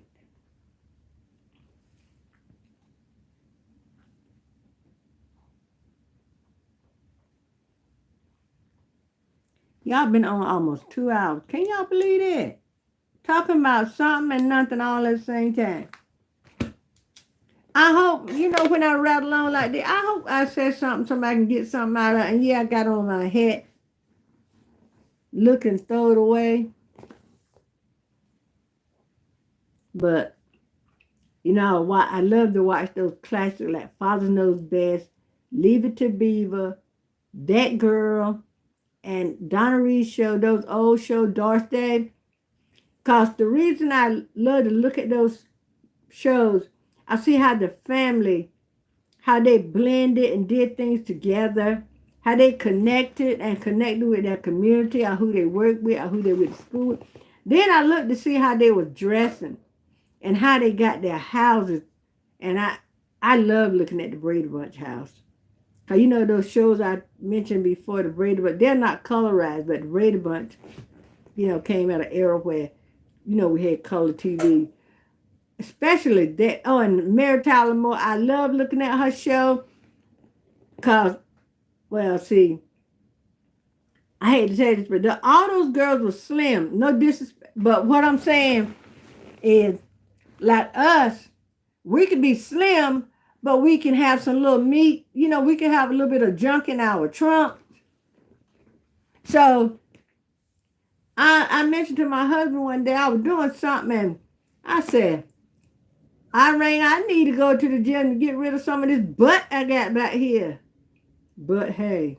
Y'all been on almost 2 hours. Can y'all believe that? Talking about something and nothing all at the same time. I hope, when I rattle on like that, I hope I said something somebody can get something out of it. And yeah, I got on my hat. Look and throw it away. But, I love to watch those classics like Father Knows Best, Leave It to Beaver, That Girl, and Donna Reed's show, those old shows, Darth Day. Because the reason I love to look at those shows, I see how the family, how they blended and did things together, how they connected with their community, or who they worked with, or who they went to school with. Then I look to see how they were dressing and how they got their houses. And I love looking at the Brady Bunch house. Cause you know those shows I mentioned before, the Brady Bunch, they're not colorized, but the Brady Bunch, came at an era where, we had color TV. Especially that. Oh, and Mary Tyler Moore, I love looking at her show. Cause, well, see, I hate to say this, but all those girls were slim. No disrespect, but what I'm saying is, like us, we can be slim, but we can have some little meat. We can have a little bit of junk in our trunk. So I mentioned to my husband one day, I was doing something, and I said, I need to go to the gym to get rid of some of this butt I got back here. But hey,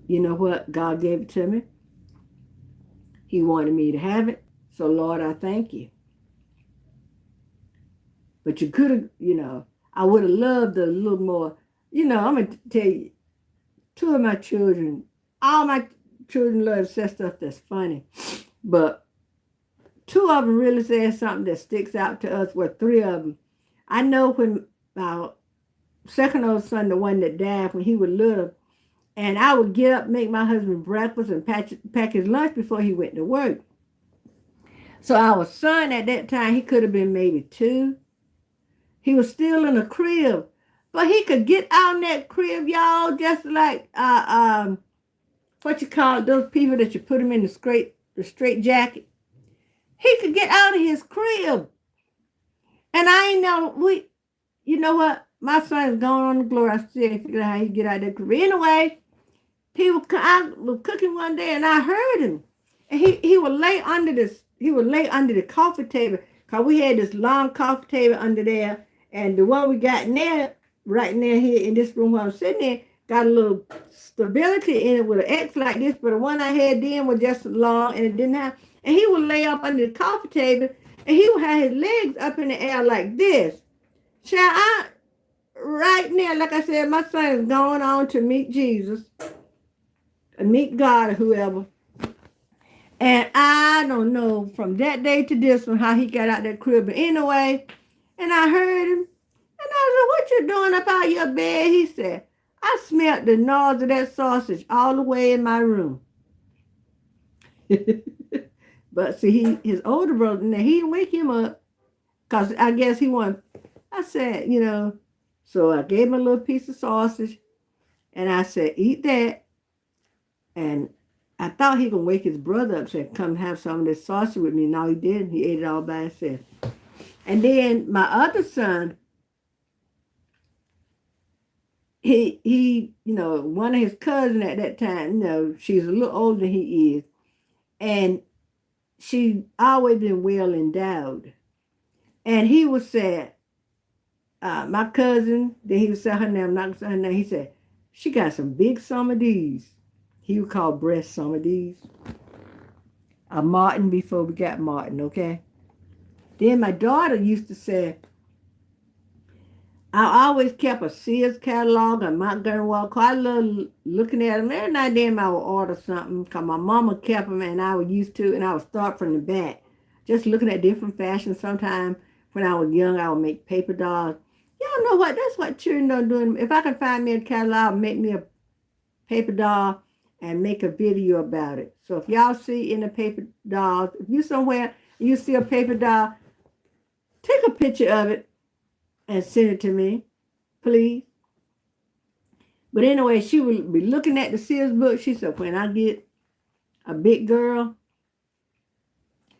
you know what? God gave it to me. He wanted me to have it. So Lord, I thank you. But you could have, I would have loved a little more. I'm going to tell you, two of my children, all my children love to say stuff that's funny. But two of them really said something that sticks out to us. Well, three of them. I know when our second old son, the one that died when he was little, and I would get up, make my husband breakfast, and pack his lunch before he went to work. So our son at that time, he could have been maybe 2. He was still in a crib, but he could get out in that crib, y'all, just like what you call those people that you put him in the straight jacket. He could get out of his crib, and I ain't know you know what? My son's gone on the glory. I still figure out how he get out of that crib. Anyway, I was cooking one day, and I heard him, and he would lay under this. He would lay under the coffee table, cause we had this long coffee table under there. And the one we got now, right now here in this room where I'm sitting in, got a little stability in it with an X like this, but the one I had then was just long and it didn't have. And he would lay up under the coffee table and he would have his legs up in the air like this. Child, right now, like I said, my son is going on to meet Jesus, meet God or whoever. And I don't know from that day to this one how he got out that crib. But anyway, and I heard him. And I said, what you doing up out your bed? He said, I smelled the noise of that sausage all the way in my room. But see, his older brother, now he didn't wake him up. Because I guess he wanted, I said, so I gave him a little piece of sausage. And I said, eat that. And I thought he could wake his brother up, said, come have some of this sausage with me. No, he didn't. He ate it all by himself. And then my other son, he one of his cousins at that time, she's a little older than he is. And she always been well endowed. And he was said, my cousin, then he would say her name, I'm not going to say her name, he said, she got some big some of these. He would call breast some of these. A Martin before we got Martin, okay? Then my daughter used to say, I always kept a Sears catalog and Montgomery Wall. I love looking at them. Every now and then I would order something because my mama kept them and I was used to, and I would start from the back. Just looking at different fashions. Sometimes when I was young, I would make paper dolls. Y'all know what? That's what children are doing. If I can find me a catalog, make me a paper doll and make a video about it. So if y'all see in the paper dolls, if you somewhere and you see a paper doll, take a picture of it and send it to me, please. But anyway, she would be looking at the Sears book. She said, when I get a big girl,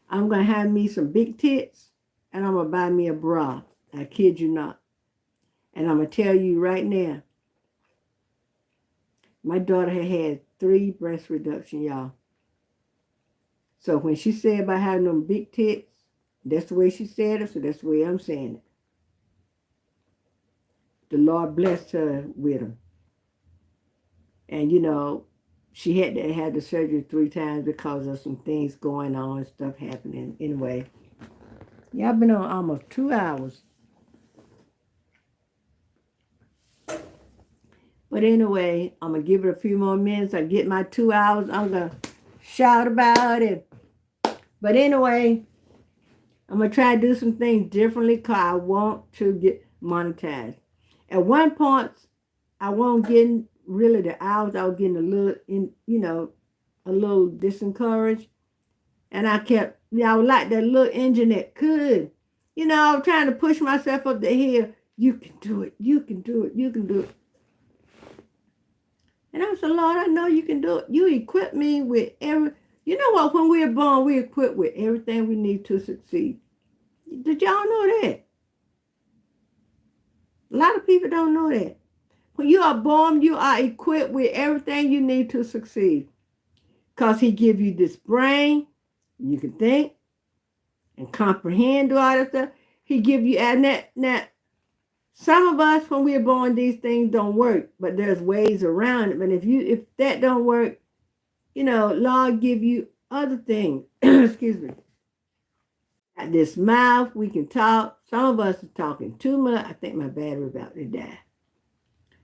I'm going to have me some big tits and I'm going to buy me a bra. I kid you not. And I'm going to tell you right now, my daughter had 3 breast reduction, y'all. So when she said about having them big tits, that's the way she said it, so that's the way I'm saying it. The Lord blessed her with them. And, she had to have the surgery 3 times because of some things going on, stuff happening. Anyway, y'all been on almost 2 hours. But anyway, I'm going to give it a few more minutes. I get my 2 hours. I'm going to shout about it. But anyway, I'm going to try to do some things differently because I want to get monetized. At one point, I wasn't getting really the hours. I was getting a little, a little disencouraged. And I was like that little engine that could. I was trying to push myself up the hill. You can do it. You can do it. You can do it. And I said, Lord, I know you can do it. You equip me with you know what? When we're born, we're equipped with everything we need to succeed. Did y'all know that? A lot of people don't know that. When you are born, you are equipped with everything you need to succeed. Because he give you this brain, you can think and comprehend, do all that stuff. He give you, and that some of us, when we're born, these things don't work, but there's ways around it. But if that don't work, Lord give you other things. Excuse me. At this mouth, we can talk. Some of us are talking too much. I think my battery about to die.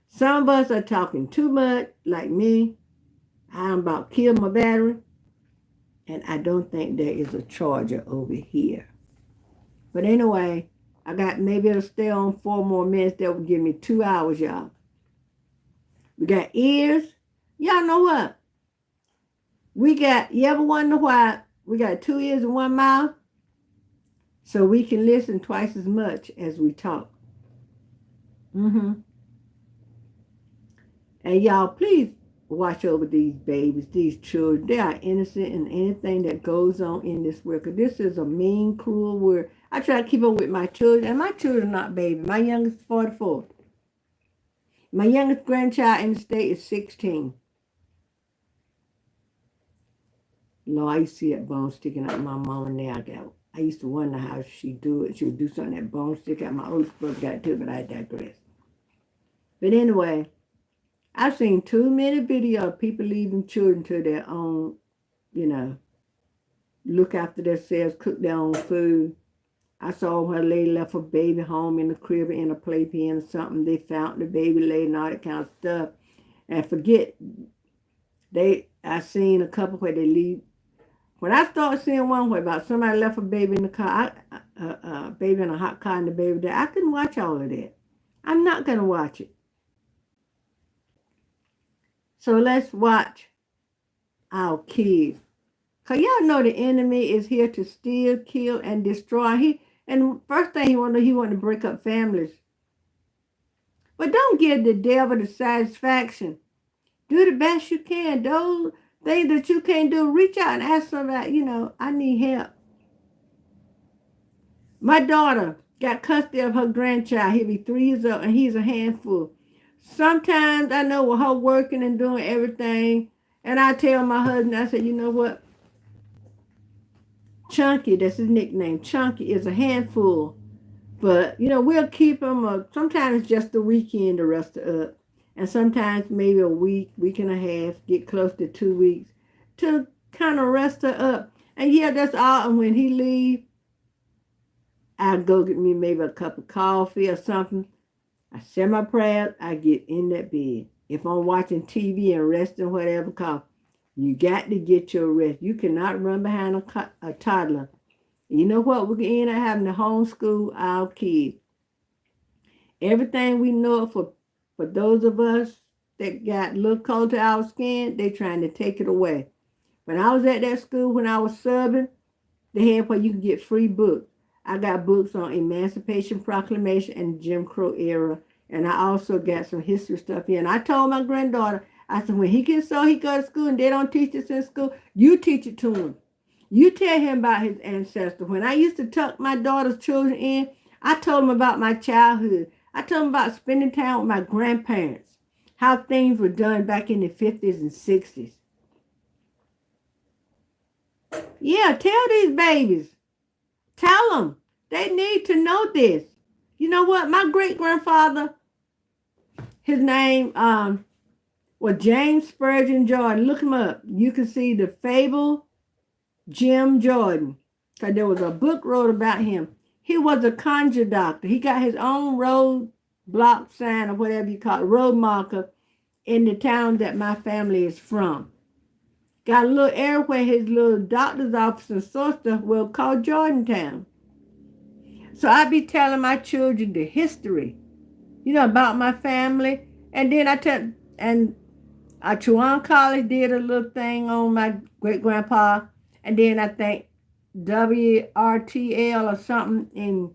Some of us are talking too much, like me. I'm about to kill my battery. And I don't think there is a charger over here. But anyway, maybe it'll stay on 4 more minutes. That will give me 2 hours, y'all. We got ears. Y'all know what? You ever wonder why we got 2 ears and 1 mouth? So we can listen twice as much as we talk. And y'all, please watch over these babies, these children. They are innocent in anything that goes on in this world. Because this is a mean, cruel world. I try to keep up with my children. And my children are not babies. My youngest is 44. My youngest grandchild in the state is 16. Lord, I used to see that bone sticking out of my mama now. I used to wonder how she'd do it. She would do something, that bone stick out. My oldest brother got to it, but I digress. But anyway, I've seen too many videos of people leaving children to their own, look after themselves, cook their own food. I saw where a lady left her baby home in the crib in a playpen or something. They found the baby laid and all that kind of stuff. And forget, I seen a couple where they leave. When I started seeing one where about somebody left a baby in the car, baby in a hot car and the baby there, I couldn't watch all of that. I'm not going to watch it. So let's watch our kids. Because y'all know the enemy is here to steal, kill, and destroy. And first thing he want to break up families. But don't give the devil the satisfaction. Do the best you can. Those things that you can't do, reach out and ask somebody, I need help. My daughter got custody of her grandchild. He'll be 3 years old, and he's a handful. Sometimes I know with her working and doing everything, and I tell my husband, I said, you know what? Chunky, that's his nickname. Chunky is a handful. But, we'll keep him. Sometimes it's just the weekend to rest her up. And sometimes maybe a week, week and a half, get close to 2 weeks to kind of rest her up. And yeah, that's all. And when he leaves, I'll go get me maybe a cup of coffee or something. I say my prayers, I get in that bed. If I'm watching TV and resting, whatever, because you got to get your rest. You cannot run behind a toddler. You know what? We can end up having to homeschool our kids. Everything we know for those of us that got a little cold to our skin, they trying to take it away. When I was at that school, when I was subbing, they had where you can get free books. I got books on Emancipation Proclamation and Jim Crow era. And I also got some history stuff here. And I told my granddaughter, I said, when he gets so he go to school and they don't teach this in school, you teach it to him. You tell him about his ancestors. When I used to tuck my daughter's children in, I told them about my childhood. I told them about spending time with my grandparents, how things were done back in the 50s and 60s. Yeah, tell these babies. Tell them. They need to know this. You know what? My great-grandfather, his name was James Spurgeon Jordan. Look him up. You can see the Fable Jim Jordan. Because there was a book wrote about him. He was a conjure doctor. He got his own road block sign or whatever you call it, road marker in the town that my family is from. Got a little area where his little doctor's office and sort of stuff was called Jordantown. So I be telling my children the history, about my family. And then I tell, and Chuan College did a little thing on my great grandpa. And then I think WRTL or something in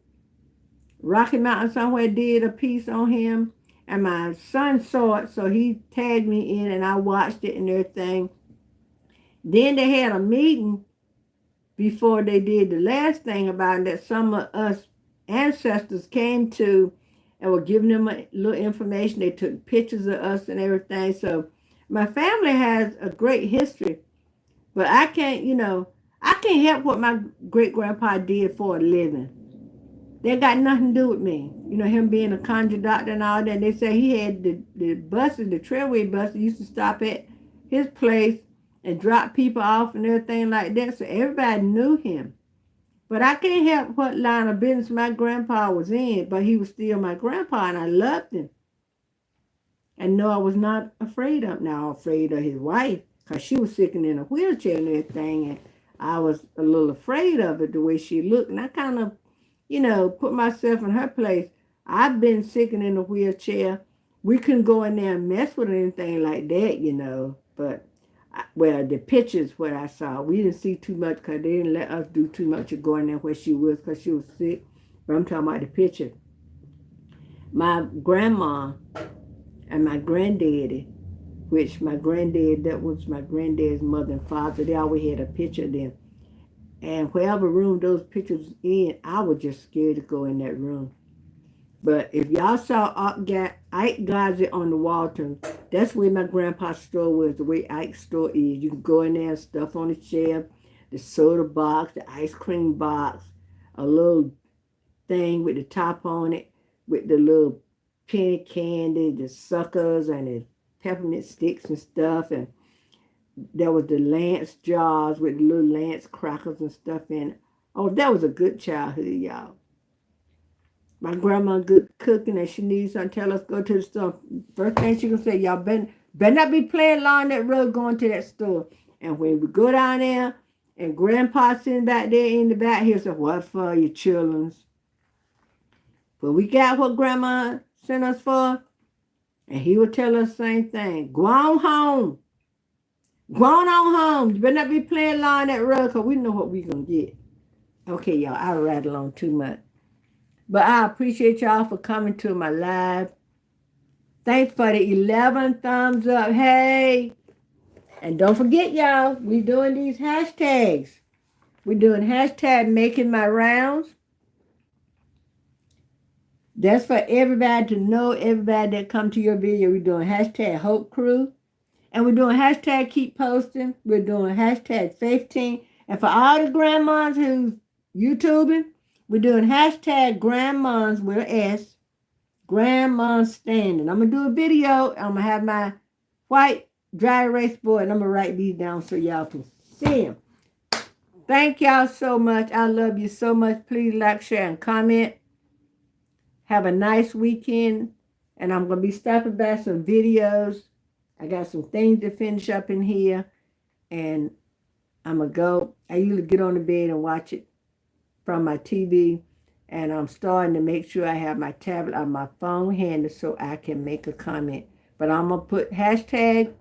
Rocky Mountain somewhere did a piece on him. And my son saw it, so he tagged me in and I watched it and everything. Then they had a meeting before they did the last thing about it that some of us ancestors came to and were giving them a little information. They took pictures of us and everything. So my family has a great history, but I can't, I can't help what my great grandpa did for a living. That got nothing to do with me. Him being a conjure doctor and all that. They say he had the buses, the trailway buses used to stop at his place and drop people off and everything like that. So everybody knew him. But I can't help what line of business my grandpa was in, but he was still my grandpa and I loved him. And no, I was not afraid of him. Now, I'm afraid of his wife because she was sitting in a wheelchair and everything. And I was a little afraid of it, the way she looked. And I kind of, put myself in her place. I've been sitting in a wheelchair. We couldn't go in there and mess with anything like that, But, well, the pictures, what I saw, we didn't see too much because they didn't let us do too much of going there where she was because she was sick. But I'm talking about the picture. My grandma and my granddaddy, which my granddad, that was my granddad's mother and father, they always had a picture of them. And wherever room those pictures in, I was just scared to go in that room. But if y'all saw Ike Geyser on the Walton, that's where my grandpa's store was, the way Ike's store is. You can go in there and stuff on the shelf, the soda box, the ice cream box, a little thing with the top on it, with the little penny candy, the suckers, and the peppermint sticks and stuff. And there was the Lance jars with the little Lance crackers and stuff in it. Oh, that was a good childhood, y'all. My grandma good cooking and she needs something, tell us go to the store. First thing she gonna say, y'all better not be playing along that road going to that store. And when we go down there and grandpa sitting back there in the back, he'll say, what for your children's? But we got what grandma sent us for. And he would tell us the same thing. Go on home. Go on home. You better not be playing along that road because we know what we going to get. Okay, y'all, I rattle on too much. But I appreciate y'all for coming to my live. Thanks for the 11 thumbs up. Hey. And don't forget, y'all, we doing these hashtags. We're doing hashtag making my rounds. That's for everybody to know, everybody that come to your video. We're doing hashtag Hope Crew. And we're doing hashtag keep posting. We're doing hashtag Faith Team. And for all the grandmas who's YouTubing, we're doing hashtag grandmas with an S. Grandmasstanding. I'm going to do a video. I'm going to have my white dry erase board. And I'm going to write these down so y'all can see them. Thank y'all so much. I love you so much. Please like, share, and comment. Have a nice weekend. And I'm going to be stopping by some videos. I got some things to finish up in here. And I'm going to go. I usually get on the bed and watch it from my TV. And I'm starting to make sure I have my tablet on my phone handy so I can make a comment. But I'm going to put hashtag,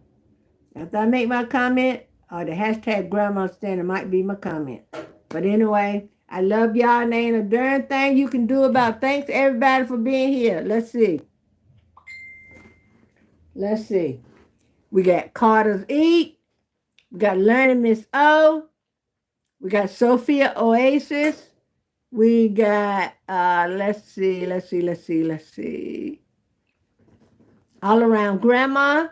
after I make my comment, or the hashtag Grandmasstanding might be my comment. But anyway, I love y'all and there ain't a darn thing you can do about it. Thanks everybody for being here. Let's see. We got Carter's Eat. We got Learning Miss O. We got Sophia Oasis. We got, let's see. All Around Grandma.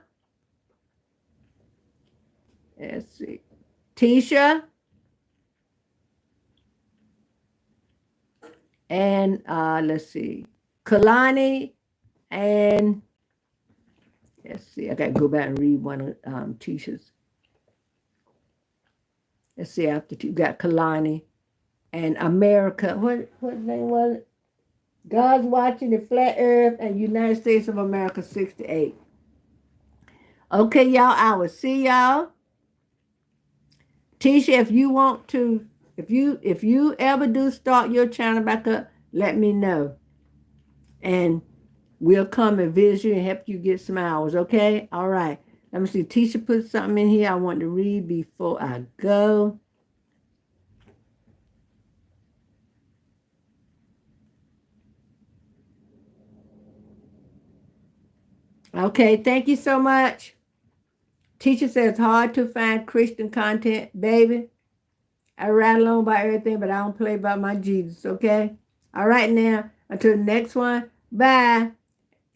Let's see. Tisha. And let's see. Kalani. And let's see. I got to go back and read one of Tisha's. Let's see. After you got Kalani. And America, what name was it? God's Watching, the Flat Earth, and United States of America 68. Okay, y'all, I will see y'all. Tisha, if you want to, if you ever do start your channel back up, let me know. And we'll come and visit you and help you get some hours, okay? All right. Let me see. Tisha put something in here I want to read before I go. Okay, thank you so much. Teacher says hard to find Christian content, baby. I rattle on about everything, but I don't play about my Jesus, okay? All right now. Until the next one. Bye.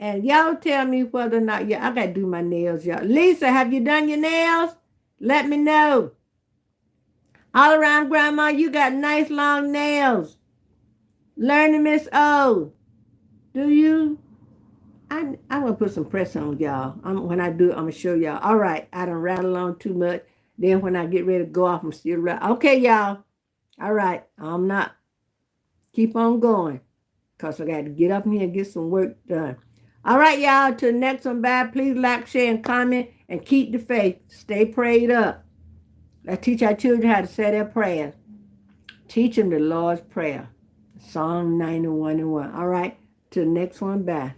And y'all tell me whether or not I gotta do my nails, y'all. Lisa, have you done your nails? Let me know. All around grandma, you got nice long nails. Learning Miss O. Do you? I'm gonna put some press on y'all. When I do, I'm gonna show y'all. All right, I don't rattle on too much. Then when I get ready to go off, I'm still rattle. Okay, y'all. All right, I'm not. Keep on going, cause I got to get up here and get some work done. All right, y'all. Till the next one. Bye. Please like, share, and comment, and keep the faith. Stay prayed up. Let's teach our children how to say their prayers. Teach them the Lord's Prayer. Psalm 91:1. All right. Till the next one. Bye.